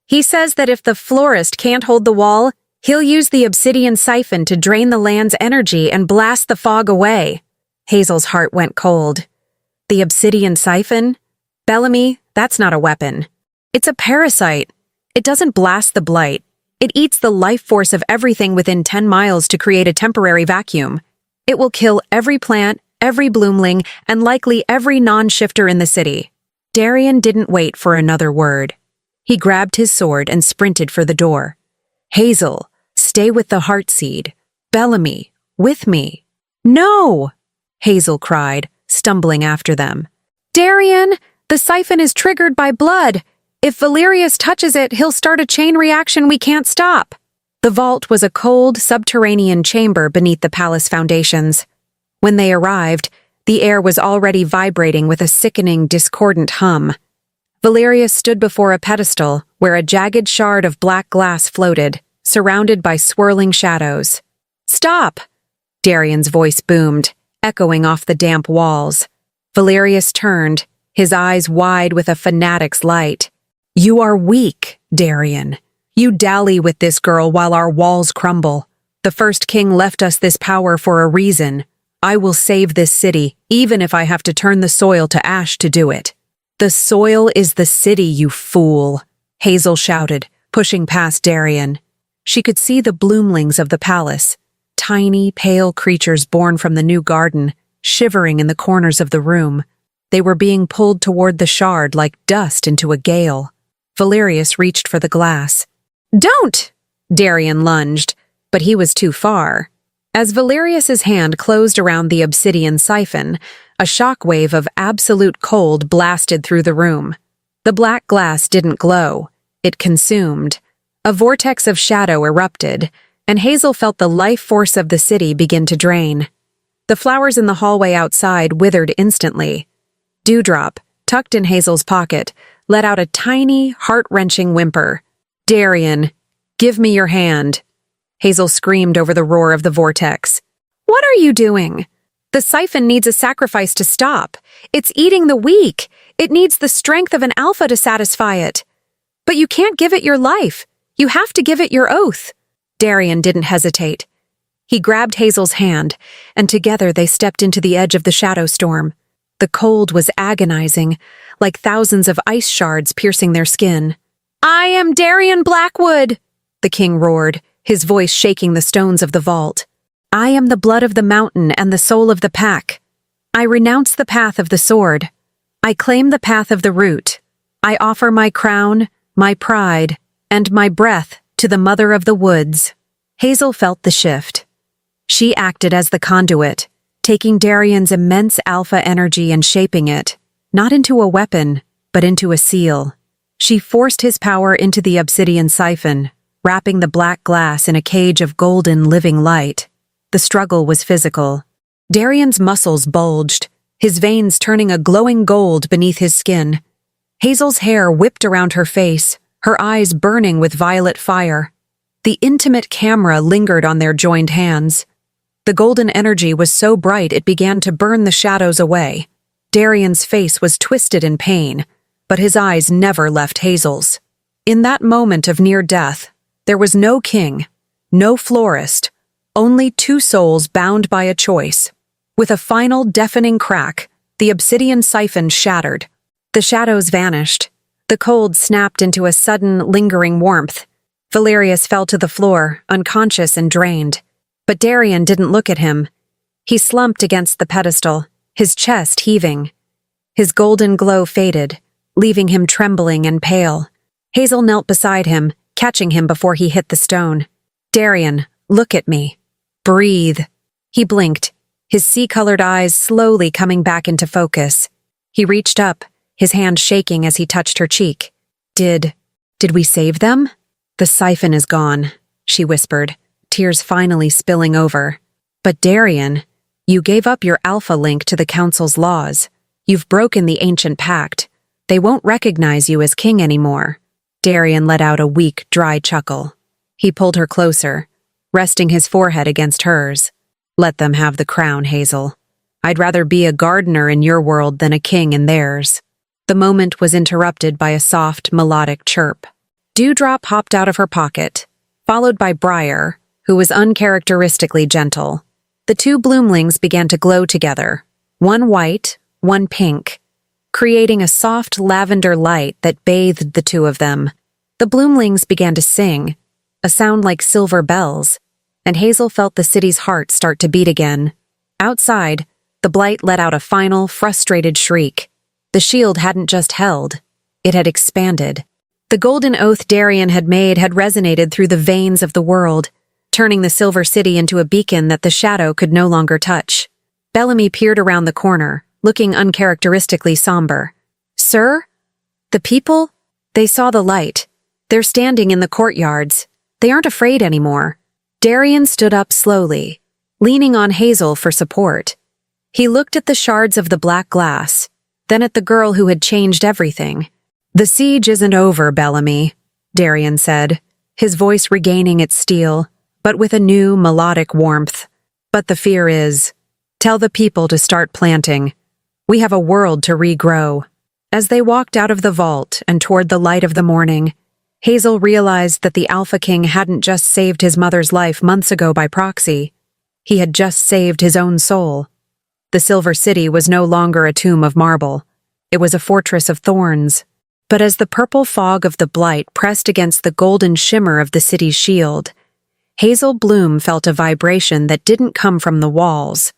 He says that if the florist can't hold the wall, he'll use the obsidian siphon to drain the land's energy and blast the fog away." Hazel's heart went cold. The obsidian siphon? Bellamy, that's not a weapon. It's a parasite. It doesn't blast the blight. It eats the life force of everything within 10 miles to create a temporary vacuum. It will kill every plant, every bloomling, and likely every non-shifter in the city. Darian didn't wait for another word. He grabbed his sword and sprinted for the door. Hazel, stay with the heartseed. Bellamy, with me. No! Hazel cried, stumbling after them. Darian, the siphon is triggered by blood. If Valerius touches it, he'll start a chain reaction we can't stop. The vault was a cold, subterranean chamber beneath the palace foundations. When they arrived, the air was already vibrating with a sickening, discordant hum. Valerius stood before a pedestal where a jagged shard of black glass floated, surrounded by swirling shadows. Stop! Darian's voice boomed, echoing off the damp walls. Valerius turned, his eyes wide with a fanatic's light. You are weak, Darian. You dally with this girl while our walls crumble. The first king left us this power for a reason. I will save this city, even if I have to turn the soil to ash to do it. The soil is the city, you fool, Hazel shouted, pushing past Darian. She could see the bloomlings of the palace, tiny, pale creatures born from the new garden, shivering in the corners of the room. They were being pulled toward the shard like dust into a gale. Valerius reached for the glass. Don't! Darian lunged, but he was too far. As Valerius's hand closed around the obsidian siphon, a shockwave of absolute cold blasted through the room. The black glass didn't glow. It consumed. A vortex of shadow erupted, and Hazel felt the life force of the city begin to drain. The flowers in the hallway outside withered instantly. Dewdrop, tucked in Hazel's pocket, let out a tiny, heart-wrenching whimper. Darian, give me your hand. Hazel screamed over the roar of the vortex. What are you doing? The siphon needs a sacrifice to stop. It's eating the weak. It needs the strength of an alpha to satisfy it. But you can't give it your life. You have to give it your oath. Darian didn't hesitate. He grabbed Hazel's hand, and together they stepped into the edge of the shadow storm. The cold was agonizing, like thousands of ice shards piercing their skin. I am Darian Blackwood, the king roared, his voice shaking the stones of the vault. I am the blood of the mountain and the soul of the pack. I renounce the path of the sword. I claim the path of the root. I offer my crown, my pride, and my breath to the mother of the woods. Hazel felt the shift. She acted as the conduit, taking Darian's immense alpha energy and shaping it, not into a weapon, but into a seal. She forced his power into the obsidian siphon, wrapping the black glass in a cage of golden living light. The struggle was physical. Darian's muscles bulged, his veins turning a glowing gold beneath his skin. Hazel's hair whipped around her face, her eyes burning with violet fire. The intimate camera lingered on their joined hands. The golden energy was so bright it began to burn the shadows away. Darian's face was twisted in pain, but his eyes never left Hazel's. In that moment of near death, there was no king, no florist, only two souls bound by a choice. With a final deafening crack, the obsidian siphon shattered. The shadows vanished. The cold snapped into a sudden, lingering warmth. Valerius fell to the floor, unconscious and drained. But Darian didn't look at him. He slumped against the pedestal, his chest heaving. His golden glow faded, leaving him trembling and pale. Hazel knelt beside him, catching him before he hit the stone. Darian, look at me. Breathe. He blinked, his sea-colored eyes slowly coming back into focus. He reached up, his hand shaking as he touched her cheek. Did we save them? The siphon is gone, she whispered, tears finally spilling over. But Darian, you gave up your alpha link to the council's laws. You've broken the ancient pact. They won't recognize you as king anymore. Darian let out a weak, dry chuckle. He pulled her closer, resting his forehead against hers. Let them have the crown, Hazel. I'd rather be a gardener in your world than a king in theirs. The moment was interrupted by a soft, melodic chirp. Dewdrop hopped out of her pocket, followed by Briar, who was uncharacteristically gentle. The two bloomlings began to glow together, one white, one pink, creating a soft lavender light that bathed the two of them. The bloomlings began to sing, a sound like silver bells, and Hazel felt the city's heart start to beat again. Outside, the blight let out a final, frustrated shriek. The shield hadn't just held, it had expanded. The golden oath Darian had made had resonated through the veins of the world, turning the Silver City into a beacon that the shadow could no longer touch. Bellamy peered around the corner, looking uncharacteristically somber. "Sir? The people?" They saw the light. "They're standing in the courtyards. They aren't afraid anymore." Darian stood up slowly, leaning on Hazel for support. He looked at the shards of the black glass, then at the girl who had changed everything. "The siege isn't over, Bellamy," Darian said, his voice regaining its steel, but with a new, melodic warmth. "But the fear is, tell the people to start planting. We have a world to regrow." As they walked out of the vault and toward the light of the morning, Hazel realized that the Alpha King hadn't just saved his mother's life months ago by proxy. He had just saved his own soul. The Silver City was no longer a tomb of marble. It was a fortress of thorns. But as the purple fog of the blight pressed against the golden shimmer of the city's shield, Hazel Bloom felt a vibration that didn't come from the walls.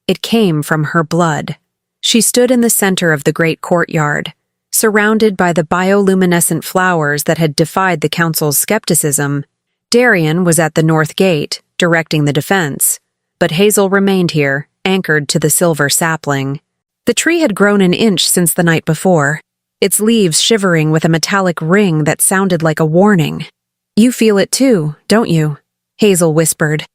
It came from her blood. She stood in the center of the great courtyard, surrounded by the bioluminescent flowers that had defied the council's skepticism. Darian was at the north gate, directing the defense, but Hazel remained here, anchored to the silver sapling. The tree had grown an inch since the night before, its leaves shivering with a metallic ring that sounded like a warning. "You feel it too, don't you?" Hazel whispered,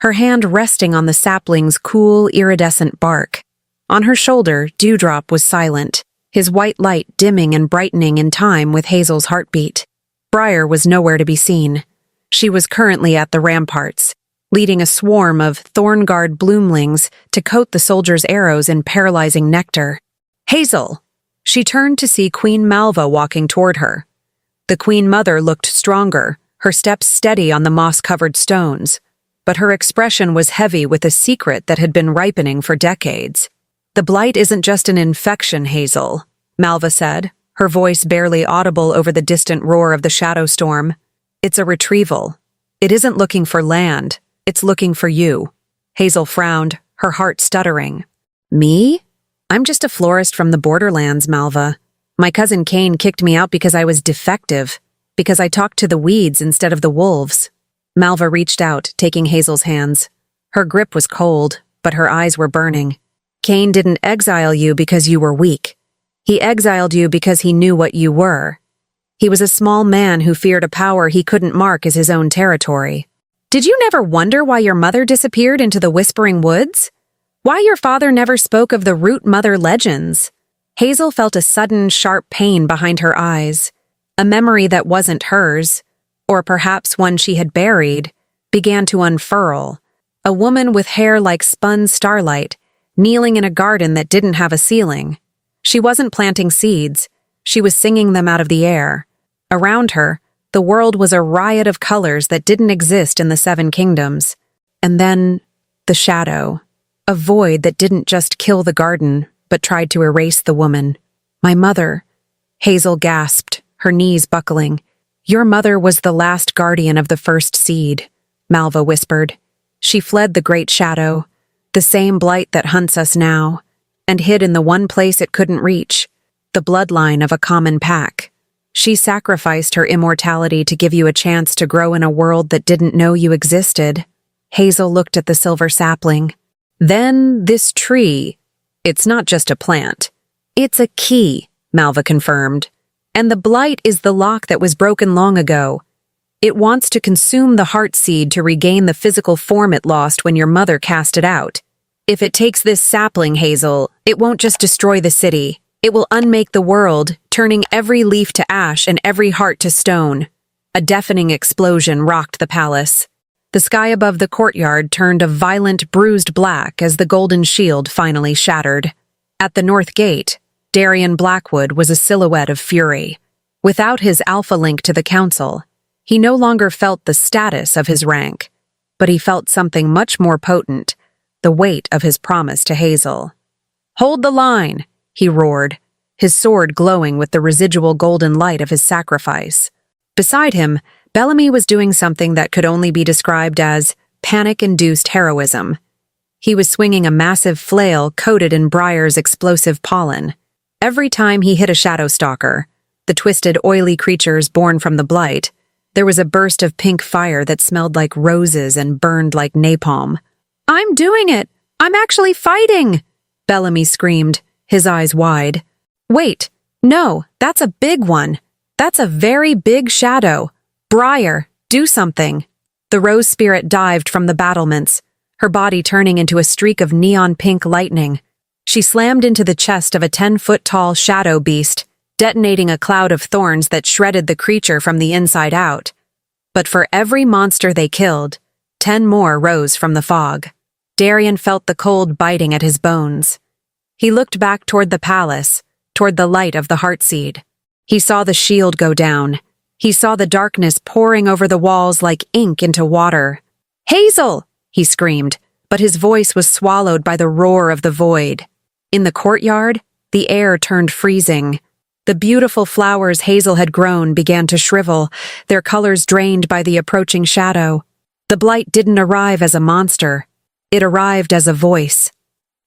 her hand resting on the sapling's cool, iridescent bark. On her shoulder, Dewdrop was silent, his white light dimming and brightening in time with Hazel's heartbeat. Briar was nowhere to be seen. She was currently at the ramparts, leading a swarm of thorn-guard bloomlings to coat the soldiers' arrows in paralyzing nectar. "Hazel!" She turned to see Queen Malva walking toward her. The Queen Mother looked stronger, her steps steady on the moss-covered stones, but her expression was heavy with a secret that had been ripening for decades. "The blight isn't just an infection, Hazel," Malva said, her voice barely audible over the distant roar of the shadow storm. "It's a retrieval. It isn't looking for land, it's looking for you." Hazel frowned, her heart stuttering. "Me? I'm just a florist from the borderlands, Malva. My cousin Kane kicked me out because I was defective, because I talked to the weeds instead of the wolves." Malva reached out, taking Hazel's hands. Her grip was cold, but her eyes were burning. "Kane didn't exile you because you were weak. He exiled you because he knew what you were. He was a small man who feared a power he couldn't mark as his own territory." "Did you never wonder why your mother disappeared into the Whispering Woods? Why your father never spoke of the Root Mother legends?" Hazel felt a sudden, sharp pain behind her eyes. A memory that wasn't hers, or perhaps one she had buried, began to unfurl. A woman with hair like spun starlight, kneeling in a garden that didn't have a ceiling. She wasn't planting seeds, she was singing them out of the air. Around her, the world was a riot of colors that didn't exist in the Seven Kingdoms. And then, the shadow. A void that didn't just kill the garden, but tried to erase the woman. "My mother," Hazel gasped, her knees buckling. "Your mother was the last guardian of the first seed," Malva whispered. "She fled the great shadow, the same blight that hunts us now, and hid in the one place it couldn't reach, the bloodline of a common pack. She sacrificed her immortality to give you a chance to grow in a world that didn't know you existed." Hazel looked at the silver sapling. "Then this tree, it's not just a plant. It's a key," Malva confirmed. "And the blight is the lock that was broken long ago. It wants to consume the heart seed to regain the physical form it lost when your mother cast it out. If it takes this sapling, Hazel, it won't just destroy the city. It will unmake the world, turning every leaf to ash and every heart to stone." A deafening explosion rocked the palace. The sky above the courtyard turned a violent, bruised black as the golden shield finally shattered. At the north gate, Darian Blackwood was a silhouette of fury. Without his alpha link to the council, he no longer felt the status of his rank, but he felt something much more potent, the weight of his promise to Hazel. "Hold the line," he roared, his sword glowing with the residual golden light of his sacrifice. Beside him, Bellamy was doing something that could only be described as panic-induced heroism. He was swinging a massive flail coated in Briar's explosive pollen. Every time he hit a shadow stalker, the twisted, oily creatures born from the blight, there was a burst of pink fire that smelled like roses and burned like napalm. "I'm doing it! I'm actually fighting!" Bellamy screamed, his eyes wide. "Wait, no, that's a big one. That's a very big shadow. Briar, do something." The rose spirit dived from the battlements, her body turning into a streak of neon pink lightning. She slammed into the chest of a 10-foot-tall shadow beast, detonating a cloud of thorns that shredded the creature from the inside out. But for every monster they killed, 10 more rose from the fog. Darian felt the cold biting at his bones. He looked back toward the palace, toward the light of the heartseed. He saw the shield go down. He saw the darkness pouring over the walls like ink into water. "Hazel!" he screamed, but his voice was swallowed by the roar of the void. In the courtyard, the air turned freezing. The beautiful flowers Hazel had grown began to shrivel, their colors drained by the approaching shadow. The blight didn't arrive as a monster. It arrived as a voice.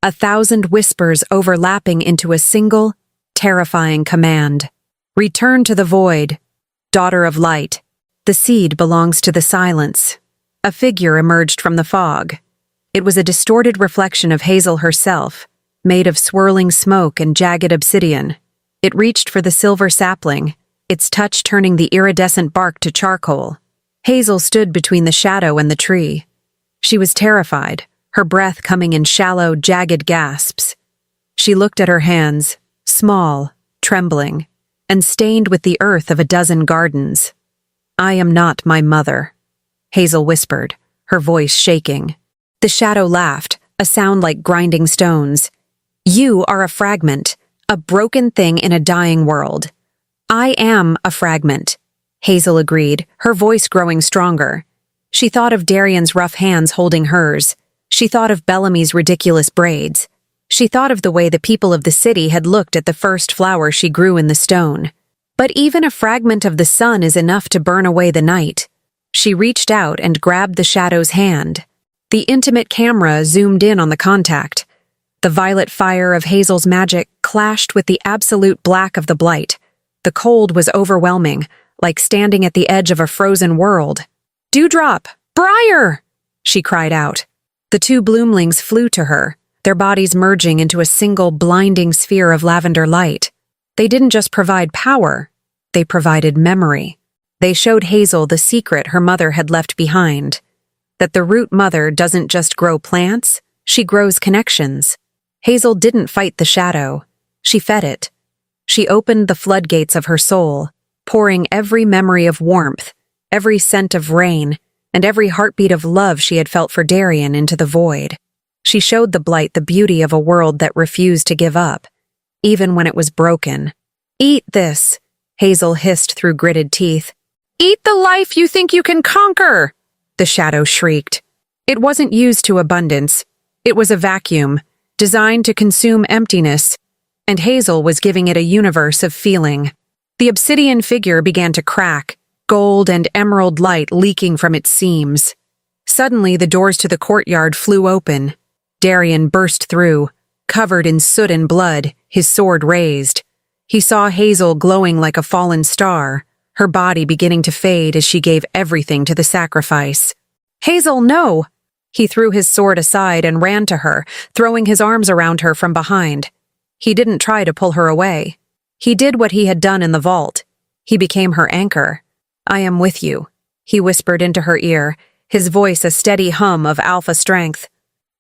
1,000 whispers overlapping into a single, terrifying command. "Return to the void. Daughter of light. The seed belongs to the silence." A figure emerged from the fog. It was a distorted reflection of Hazel herself, made of swirling smoke and jagged obsidian. It reached for the silver sapling, its touch turning the iridescent bark to charcoal. Hazel stood between the shadow and the tree. She was terrified, her breath coming in shallow, jagged gasps. She looked at her hands, small, trembling, and stained with the earth of a dozen gardens. "I am not my mother," Hazel whispered, her voice shaking. The shadow laughed, a sound like grinding stones. "You are a fragment, a broken thing in a dying world." "I am a fragment," Hazel agreed, her voice growing stronger. She thought of Darian's rough hands holding hers. She thought of Bellamy's ridiculous braids. She thought of the way the people of the city had looked at the first flower she grew in the stone. But even a fragment of the sun is enough to burn away the night. She reached out and grabbed the shadow's hand. The intimate camera zoomed in on the contact. The violet fire of Hazel's magic clashed with the absolute black of the blight. The cold was overwhelming, like standing at the edge of a frozen world. "Dewdrop! Briar!" she cried out. The 2 bloomlings flew to her, their bodies merging into a single blinding sphere of lavender light. They didn't just provide power, they provided memory. They showed Hazel the secret her mother had left behind, that the root mother doesn't just grow plants, she grows connections. Hazel didn't fight the shadow, she fed it. She opened the floodgates of her soul, pouring every memory of warmth, every scent of rain, and every heartbeat of love she had felt for Darian into the void. She showed the blight the beauty of a world that refused to give up, even when it was broken. "Eat this," Hazel hissed through gritted teeth. "Eat the life you think you can conquer!" the shadow shrieked. It wasn't used to abundance. It was a vacuum, designed to consume emptiness, and Hazel was giving it a universe of feeling. The obsidian figure began to crack, gold and emerald light leaking from its seams. Suddenly, the doors to the courtyard flew open. Darian burst through, covered in soot and blood, his sword raised. He saw Hazel glowing like a fallen star, her body beginning to fade as she gave everything to the sacrifice. "Hazel, no!" He threw his sword aside and ran to her, throwing his arms around her from behind. He didn't try to pull her away. He did what he had done in the vault. He became her anchor. "I am with you," he whispered into her ear, his voice a steady hum of alpha strength.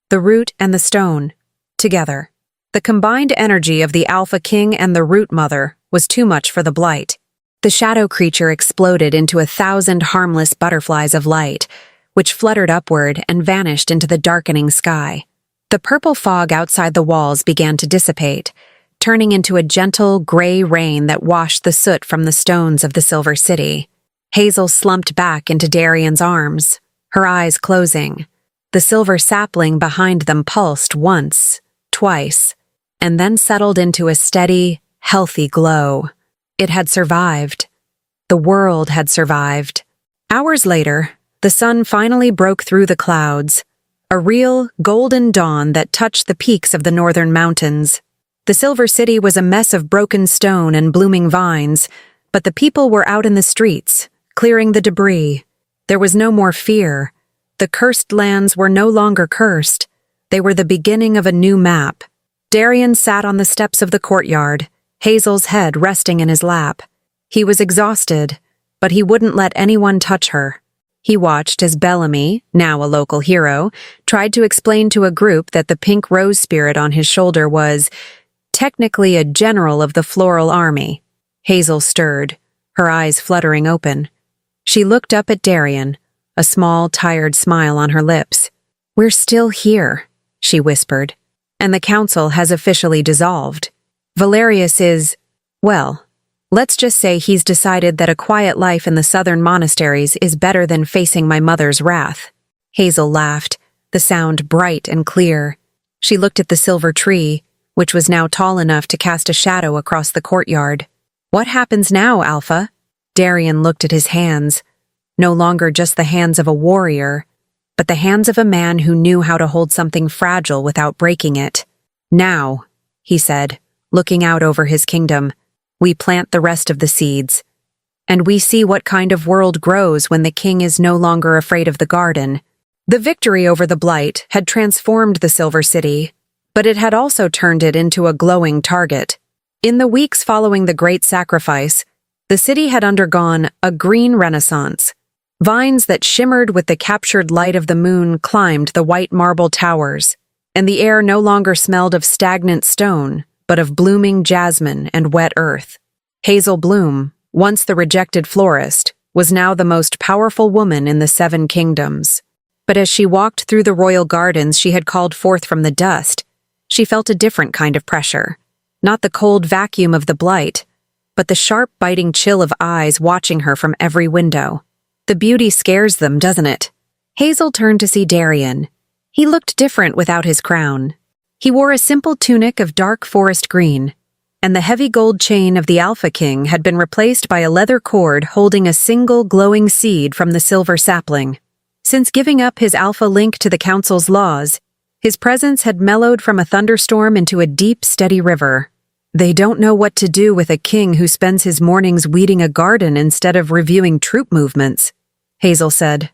The root and the stone, together. The combined energy of the Alpha King and the Root Mother was too much for the blight. The shadow creature exploded into 1,000 harmless butterflies of light, which fluttered upward and vanished into the darkening sky. The purple fog outside the walls began to dissipate, turning into a gentle, gray rain that washed the soot from the stones of the Silver City. Hazel slumped back into Darian's arms, her eyes closing. The silver sapling behind them pulsed once, twice. and then settled into a steady, healthy glow. It had survived. The world had survived. Hours later, the sun finally broke through the clouds, a real, golden dawn that touched the peaks of the northern mountains. The Silver City was a mess of broken stone and blooming vines, but the people were out in the streets, clearing the debris. There was no more fear. The cursed lands were no longer cursed. They were the beginning of a new map. Darian sat on the steps of the courtyard, Hazel's head resting in his lap. He was exhausted, but he wouldn't let anyone touch her. He watched as Bellamy, now a local hero, tried to explain to a group that the pink rose spirit on his shoulder was technically a general of the floral army. Hazel stirred, her eyes fluttering open. She looked up at Darian, a small, tired smile on her lips. "We're still here," she whispered, "and the council has officially dissolved. Valerius is, well, let's just say he's decided that a quiet life in the southern monasteries is better than facing my mother's wrath." Hazel laughed, the sound bright and clear. She looked at the silver tree, which was now tall enough to cast a shadow across the courtyard. "What happens now, Alpha?" Darian looked at his hands, no longer just the hands of a warrior, but the hands of a man who knew how to hold something fragile without breaking it. "Now," he said, looking out over his kingdom, "we plant the rest of the seeds. And we see what kind of world grows when the king is no longer afraid of the garden." The victory over the blight had transformed the Silver City, but it had also turned it into a glowing target. In the weeks following the Great Sacrifice, the city had undergone a green renaissance. Vines that shimmered with the captured light of the moon climbed the white marble towers, and the air no longer smelled of stagnant stone, but of blooming jasmine and wet earth. Hazel Bloom, once the rejected florist, was now the most powerful woman in the 7 kingdoms. But as she walked through the royal gardens she had called forth from the dust, she felt a different kind of pressure. Not the cold vacuum of the blight, but the sharp, biting chill of eyes watching her from every window. The beauty scares them, doesn't it? Hazel turned to see Darian. He looked different without his crown. He wore a simple tunic of dark forest green, and the heavy gold chain of the Alpha King had been replaced by a leather cord holding a single glowing seed from the silver sapling. Since giving up his alpha link to the council's laws, his presence had mellowed from a thunderstorm into a deep, steady river. "They don't know what to do with a king who spends his mornings weeding a garden instead of reviewing troop movements," Hazel said,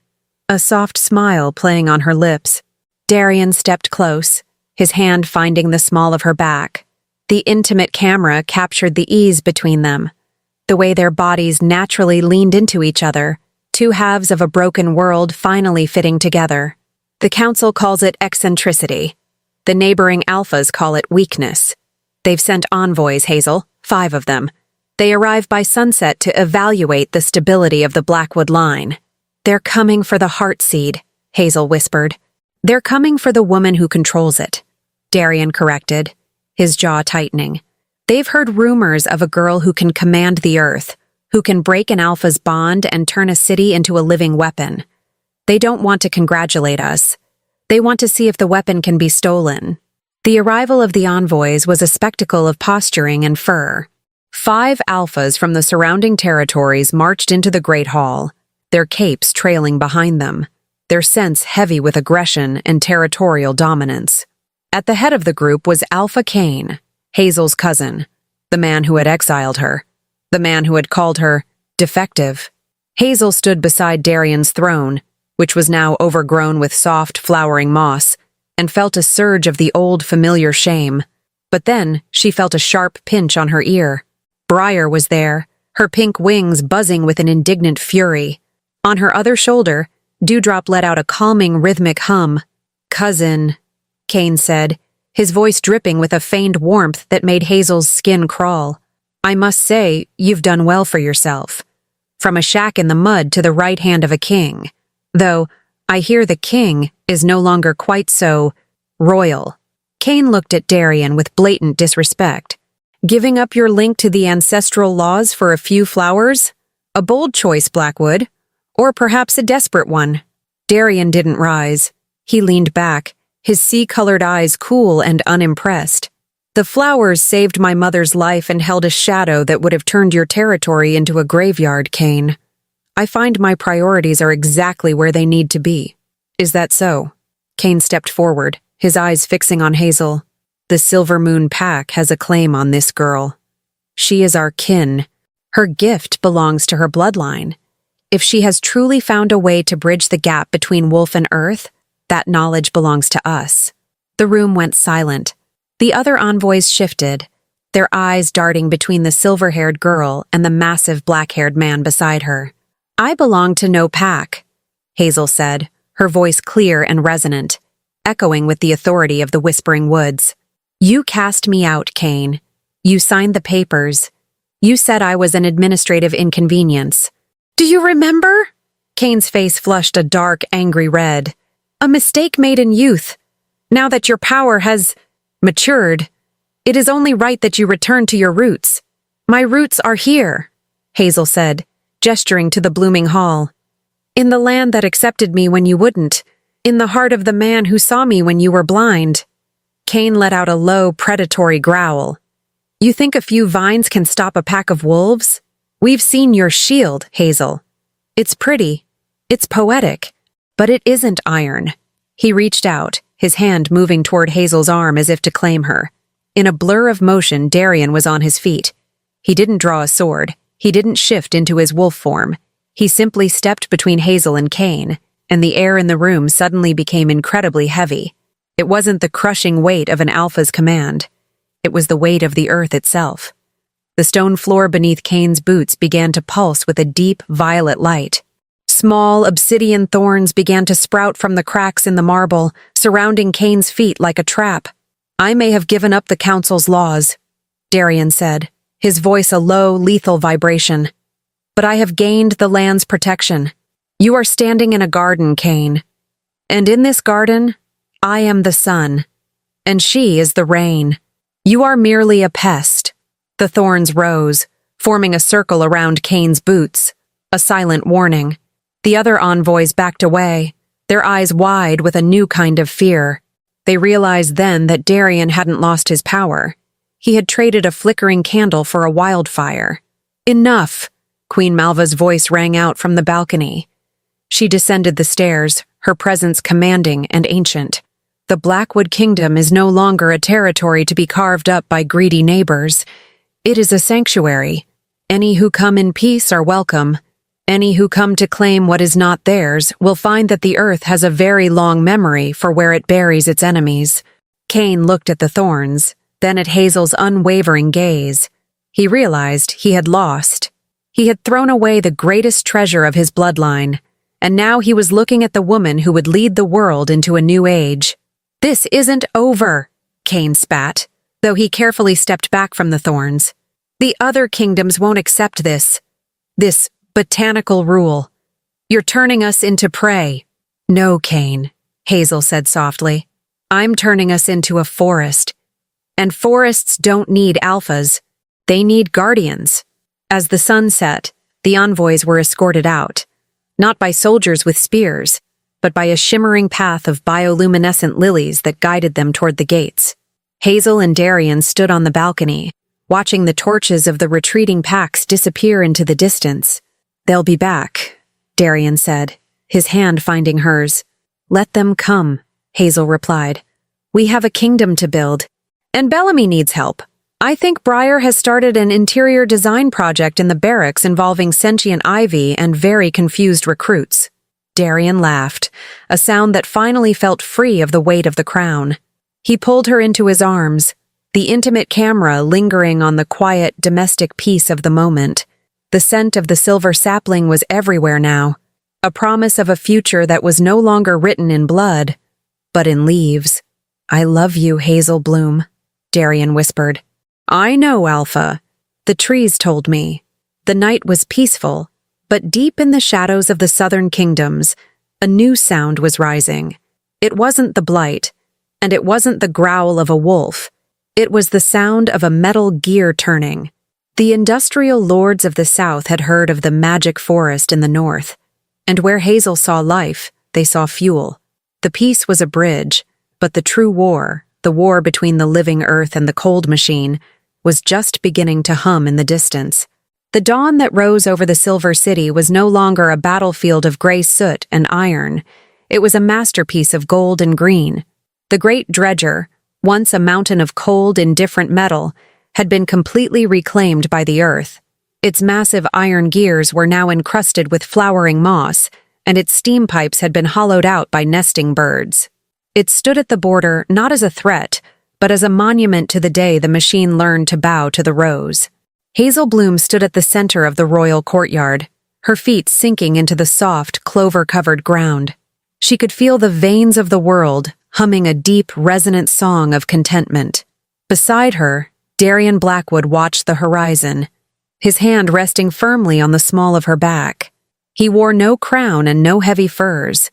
a soft smile playing on her lips. Darian stepped close, his hand finding the small of her back. The intimate camera captured the ease between them, the way their bodies naturally leaned into each other, 2 halves of a broken world finally fitting together. The council calls it eccentricity. The neighboring alphas call it weakness. They've sent envoys, Hazel, 5 of them. They arrive by sunset to evaluate the stability of the Blackwood line. "They're coming for the heart seed," Hazel whispered. "They're coming for the woman who controls it," Darian corrected, his jaw tightening. "They've heard rumors of a girl who can command the earth, who can break an alpha's bond and turn a city into a living weapon. They don't want to congratulate us. They want to see if the weapon can be stolen." The arrival of the envoys was a spectacle of posturing and fur. 5 alphas from the surrounding territories marched into the Great Hall, their capes trailing behind them, their scents heavy with aggression and territorial dominance. At the head of the group was Alpha King, Hazel's cousin, the man who had exiled her, the man who had called her defective. Hazel stood beside Darian's throne, which was now overgrown with soft, flowering moss, and felt a surge of the old, familiar shame. But then she felt a sharp pinch on her ear. Briar was there, her pink wings buzzing with an indignant fury. On her other shoulder, Dewdrop let out a calming, rhythmic hum. "Cousin," Kane said, his voice dripping with a feigned warmth that made Hazel's skin crawl. "I must say, you've done well for yourself. From a shack in the mud to the right hand of a king. Though, I hear the king is no longer quite so royal." Kane looked at Darian with blatant disrespect. "Giving up your link to the ancestral laws for a few flowers? A bold choice, Blackwood. Or perhaps a desperate one." Darian didn't rise. He leaned back, his sea-colored eyes cool and unimpressed. The flowers saved my mother's life and held a shadow that would have turned your territory into a graveyard, Cain. I find my priorities are exactly where they need to be. Is that so? Cain stepped forward, his eyes fixing on Hazel. The Silver Moon Pack has a claim on this girl. She is our kin. Her gift belongs to her bloodline. If she has truly found a way to bridge the gap between wolf and earth, that knowledge belongs to us. The room went silent. The other envoys shifted, their eyes darting between the silver-haired girl and the massive black-haired man beside her. I belong to no pack, Hazel said, her voice clear and resonant, echoing with the authority of the Whispering Woods. You cast me out, Cain. You signed the papers. You said I was an administrative inconvenience. Do you remember? Cain's face flushed a dark, angry red. A mistake made in youth. Now that your power has matured, it is only right that you return to your roots. My roots are here, Hazel said, gesturing to the blooming hall. In the land that accepted me when you wouldn't, in the heart of the man who saw me when you were blind. Cain let out a low, predatory growl. You think a few vines can stop a pack of wolves? We've seen your shield, Hazel. It's pretty. It's poetic. But it isn't iron. He reached out, his hand moving toward Hazel's arm as if to claim her. In a blur of motion, Darian was on his feet. He didn't draw a sword. He didn't shift into his wolf form. He simply stepped between Hazel and Cain, and the air in the room suddenly became incredibly heavy. It wasn't the crushing weight of an alpha's command. It was the weight of the earth itself. The stone floor beneath Cain's boots began to pulse with a deep, violet light. Small, obsidian thorns began to sprout from the cracks in the marble, surrounding Cain's feet like a trap. I may have given up the council's laws, Darian said, his voice a low, lethal vibration. But I have gained the land's protection. You are standing in a garden, Cain. And in this garden, I am the sun, and she is the rain. You are merely a pest. The thorns rose, forming a circle around Cain's boots, a silent warning. The other envoys backed away, their eyes wide with a new kind of fear. They realized then that Darian hadn't lost his power. He had traded a flickering candle for a wildfire. Enough! Queen Malva's voice rang out from the balcony. She descended the stairs, her presence commanding and ancient. The Blackwood Kingdom is no longer a territory to be carved up by greedy neighbors. It is a sanctuary. Any who come in peace are welcome. Any who come to claim what is not theirs will find that the earth has a very long memory for where it buries its enemies. Cain looked at the thorns, then at Hazel's unwavering gaze. He realized he had lost. He had thrown away the greatest treasure of his bloodline, and now he was looking at the woman who would lead the world into a new age. This isn't over, Cain spat, though he carefully stepped back from the thorns. The other kingdoms won't accept this botanical rule. You're turning us into prey. No, Cain, Hazel said softly. I'm turning us into a forest. And forests don't need alphas. They need guardians. As the sun set, the envoys were escorted out, not by soldiers with spears, but by a shimmering path of bioluminescent lilies that guided them toward the gates. Hazel and Darian stood on the balcony, watching the torches of the retreating packs disappear into the distance. They'll be back, Darian said, his hand finding hers. Let them come, Hazel replied. We have a kingdom to build, and Bellamy needs help. I think Briar has started an interior design project in the barracks involving sentient ivy and very confused recruits. Darian laughed, a sound that finally felt free of the weight of the crown. He pulled her into his arms, the intimate camera lingering on the quiet, domestic peace of the moment. The scent of the silver sapling was everywhere now, a promise of a future that was no longer written in blood, but in leaves. I love you, Hazel Bloom, Darian whispered. I know, Alpha. The trees told me. The night was peaceful, but deep in the shadows of the southern kingdoms, a new sound was rising. It wasn't the blight, and it wasn't the growl of a wolf. It was the sound of a metal gear turning. The industrial lords of the south had heard of the magic forest in the north, and where Hazel saw life, they saw fuel. The peace was a bridge, but the true war the war between the living earth and the cold machine, was just beginning to hum in the distance. The dawn that rose over the Silver City was no longer a battlefield of gray soot and iron. It was a masterpiece of gold and green. The great dredger, once a mountain of cold, indifferent metal, had been completely reclaimed by the earth. Its massive iron gears were now encrusted with flowering moss, and its steam pipes had been hollowed out by nesting birds. It stood at the border not as a threat, but as a monument to the day the machine learned to bow to the rose. Hazel Bloom stood at the center of the royal courtyard, her feet sinking into the soft, clover-covered ground. She could feel the veins of the world humming a deep, resonant song of contentment. Beside her, Darian Blackwood watched the horizon, his hand resting firmly on the small of her back. He wore no crown and no heavy furs.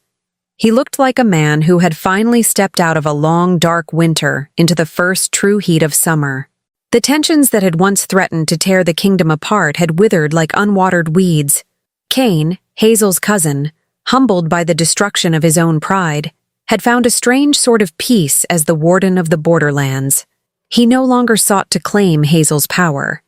He looked like a man who had finally stepped out of a long, dark winter into the first true heat of summer. The tensions that had once threatened to tear the kingdom apart had withered like unwatered weeds. Cain, Hazel's cousin, humbled by the destruction of his own pride, had found a strange sort of peace as the warden of the borderlands. He no longer sought to claim Hazel's power.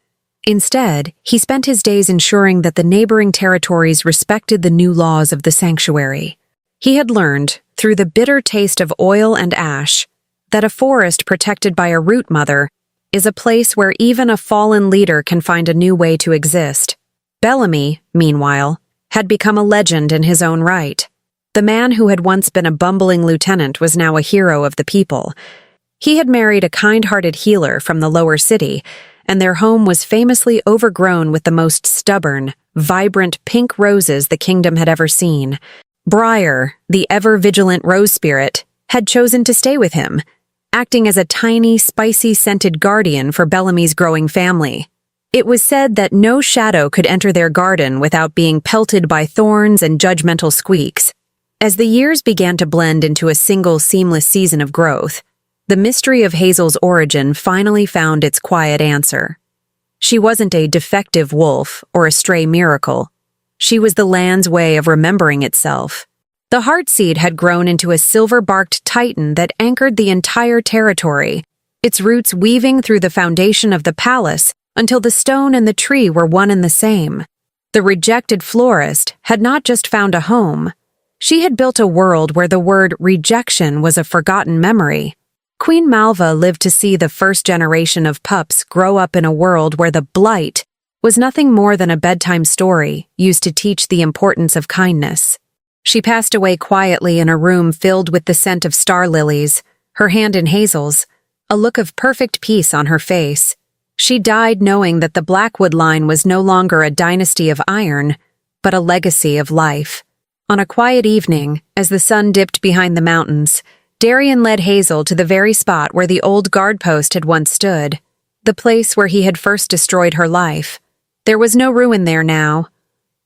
Instead, he spent his days ensuring that the neighboring territories respected the new laws of the sanctuary. He had learned, through the bitter taste of oil and ash, that a forest protected by a root mother is a place where even a fallen leader can find a new way to exist. Bellamy, meanwhile, had become a legend in his own right. The man who had once been a bumbling lieutenant was now a hero of the people. He had married a kind-hearted healer from the lower city, and their home was famously overgrown with the most stubborn, vibrant pink roses the kingdom had ever seen. Briar, the ever-vigilant rose spirit, had chosen to stay with him, acting as a tiny, spicy-scented guardian for Bellamy's growing family. It was said that no shadow could enter their garden without being pelted by thorns and judgmental squeaks. As the years began to blend into a single seamless season of growth, the mystery of Hazel's origin finally found its quiet answer. She wasn't a defective wolf or a stray miracle. She was the land's way of remembering itself. The heartseed had grown into a silver-barked titan that anchored the entire territory, its roots weaving through the foundation of the palace until the stone and the tree were one and the same. The rejected florist had not just found a home. She had built a world where the word rejection was a forgotten memory. Queen Malva lived to see the first generation of pups grow up in a world where the blight was nothing more than a bedtime story used to teach the importance of kindness. She passed away quietly in a room filled with the scent of star lilies, her hand in Hazel's, a look of perfect peace on her face. She died knowing that the Blackwood line was no longer a dynasty of iron, but a legacy of life. On a quiet evening, as the sun dipped behind the mountains, Darian led Hazel to the very spot where the old guard post had once stood, the place where he had first destroyed her life. There was no ruin there now,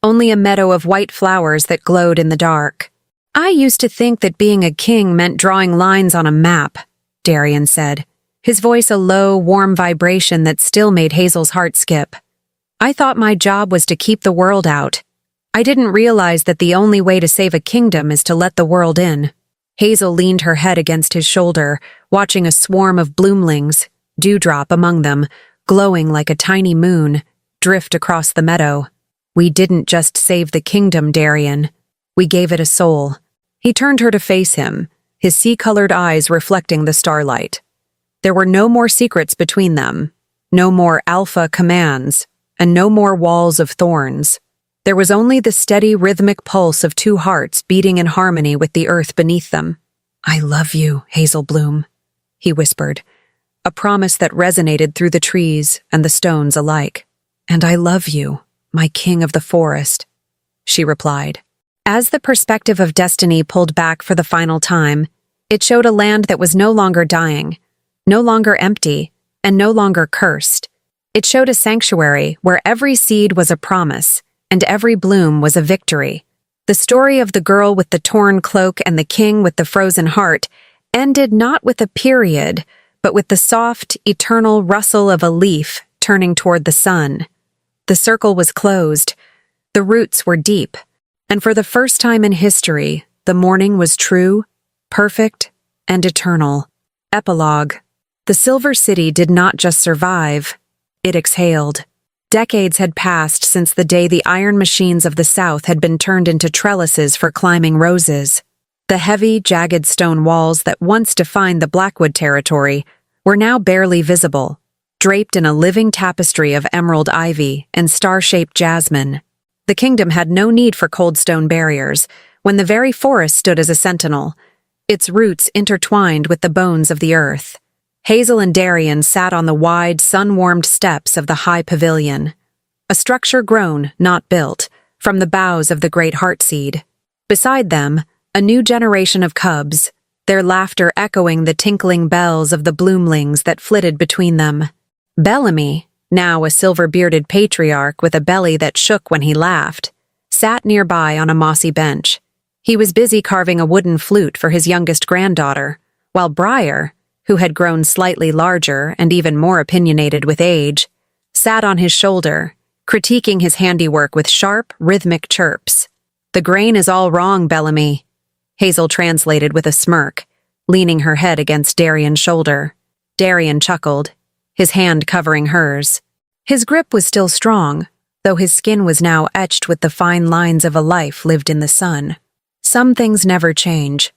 only a meadow of white flowers that glowed in the dark. "I used to think that being a king meant drawing lines on a map," Darian said, his voice a low, warm vibration that still made Hazel's heart skip. "I thought my job was to keep the world out. I didn't realize that the only way to save a kingdom is to let the world in." Hazel leaned her head against his shoulder, watching a swarm of bloomlings, dewdrop among them, glowing like a tiny moon, drift across the meadow. "We didn't just save the kingdom, Darian. We gave it a soul." He turned her to face him, his sea-colored eyes reflecting the starlight. There were no more secrets between them, no more alpha commands, and no more walls of thorns. There was only the steady, rhythmic pulse of two hearts beating in harmony with the earth beneath them. "I love you, Hazel Bloom," he whispered, a promise that resonated through the trees and the stones alike. "And I love you, my king of the forest," she replied. As the perspective of destiny pulled back for the final time, it showed a land that was no longer dying, no longer empty, and no longer cursed. It showed a sanctuary where every seed was a promise, and every bloom was a victory. The story of the girl with the torn cloak and the king with the frozen heart ended not with a period, but with the soft, eternal rustle of a leaf turning toward the sun. The circle was closed, the roots were deep, and for the first time in history, the morning was true, perfect, and eternal. Epilogue. The Silver City did not just survive, it exhaled. Decades had passed since the day the iron machines of the South had been turned into trellises for climbing roses. The heavy, jagged stone walls that once defined the Blackwood territory were now barely visible, draped in a living tapestry of emerald ivy and star-shaped jasmine. The kingdom had no need for cold stone barriers when the very forest stood as a sentinel, its roots intertwined with the bones of the earth. Hazel and Darian sat on the wide, sun-warmed steps of the high pavilion, a structure grown, not built, from the boughs of the great heartseed. Beside them, a new generation of cubs, their laughter echoing the tinkling bells of the bloomlings that flitted between them. Bellamy, now a silver-bearded patriarch with a belly that shook when he laughed, sat nearby on a mossy bench. He was busy carving a wooden flute for his youngest granddaughter, while Briar, who had grown slightly larger and even more opinionated with age, sat on his shoulder, critiquing his handiwork with sharp, rhythmic chirps. "The grain is all wrong, Bellamy," Hazel translated with a smirk, leaning her head against Darian's shoulder. Darian chuckled, his hand covering hers. His grip was still strong, though his skin was now etched with the fine lines of a life lived in the sun. Some things never change.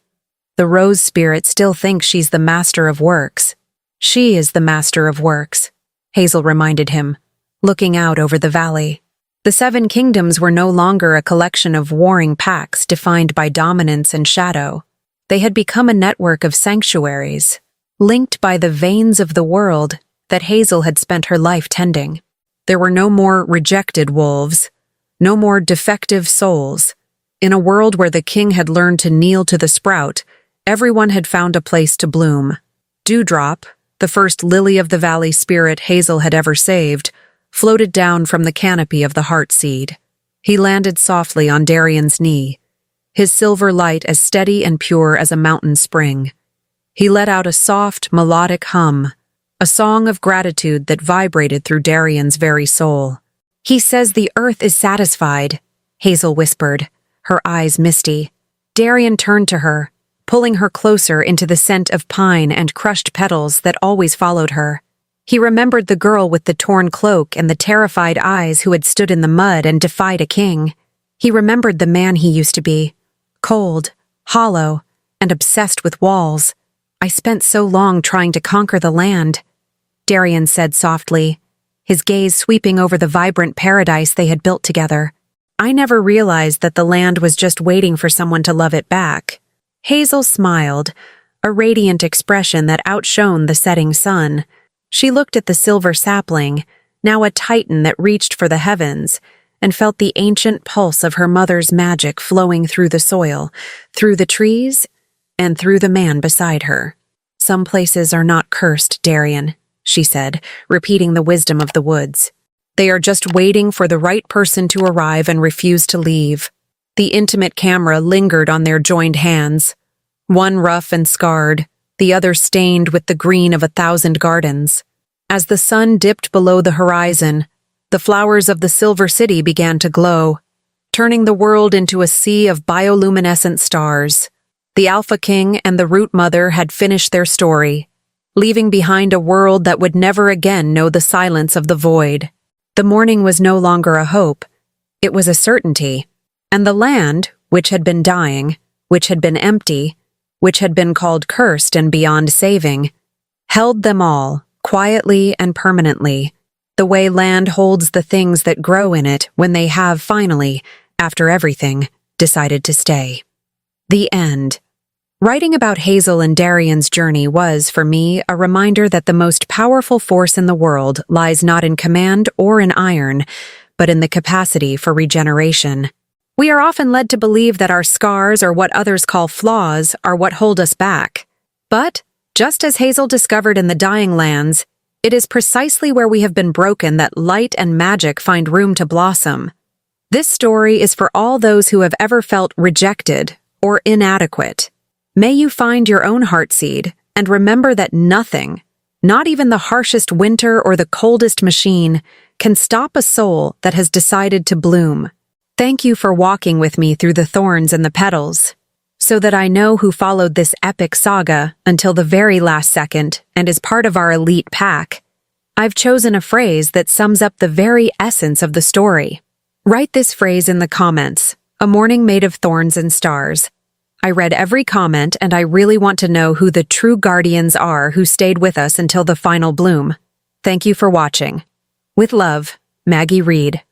The Rose Spirit still thinks she's the master of works. She is the master of works, Hazel reminded him, looking out over the valley. The Seven Kingdoms were no longer a collection of warring packs defined by dominance and shadow. They had become a network of sanctuaries, linked by the veins of the world that Hazel had spent her life tending. There were no more rejected wolves, no more defective souls. In a world where the king had learned to kneel to the sprout, everyone had found a place to bloom. Dewdrop, the first lily-of-the-valley spirit Hazel had ever saved, floated down from the canopy of the heartseed. He landed softly on Darian's knee, his silver light as steady and pure as a mountain spring. He let out a soft, melodic hum, a song of gratitude that vibrated through Darian's very soul. "He says the earth is satisfied," Hazel whispered, her eyes misty. Darian turned to her, pulling her closer into the scent of pine and crushed petals that always followed her. He remembered the girl with the torn cloak and the terrified eyes who had stood in the mud and defied a king. He remembered the man he used to be, cold, hollow, and obsessed with walls. "I spent so long trying to conquer the land," Darian said softly, his gaze sweeping over the vibrant paradise they had built together. "I never realized that the land was just waiting for someone to love it back." Hazel smiled, a radiant expression that outshone the setting sun. She looked at the silver sapling, now a titan that reached for the heavens, and felt the ancient pulse of her mother's magic flowing through the soil, through the trees, and through the man beside her. "Some places are not cursed, Darian," she said, repeating the wisdom of the woods. "They are just waiting for the right person to arrive and refuse to leave." The intimate camera lingered on their joined hands, one rough and scarred, the other stained with the green of 1,000 gardens. As the sun dipped below the horizon, the flowers of the Silver City began to glow, turning the world into a sea of bioluminescent stars. The Alpha King and the Root Mother had finished their story, leaving behind a world that would never again know the silence of the void. The morning was no longer a hope, it was a certainty, and the land, which had been dying, which had been empty, which had been called cursed and beyond saving, held them all, quietly and permanently, the way land holds the things that grow in it when they have finally, after everything, decided to stay. The end. Writing about Hazel and Darian's journey was, for me, a reminder that the most powerful force in the world lies not in command or in iron, but in the capacity for regeneration. We are often led to believe that our scars or what others call flaws are what hold us back. But, just as Hazel discovered in the Dying Lands, it is precisely where we have been broken that light and magic find room to blossom. This story is for all those who have ever felt rejected or inadequate. May you find your own heartseed and remember that nothing, not even the harshest winter or the coldest machine, can stop a soul that has decided to bloom. Thank you for walking with me through the thorns and the petals. so that I know who followed this epic saga until the very last second and is part of our elite pack. I've chosen a phrase that sums up the very essence of the story. Write this phrase in the comments: a morning made of thorns and stars. I read every comment and I really want to know who the true guardians are who stayed with us until the final bloom. Thank you for watching. With love, Maggie Reed.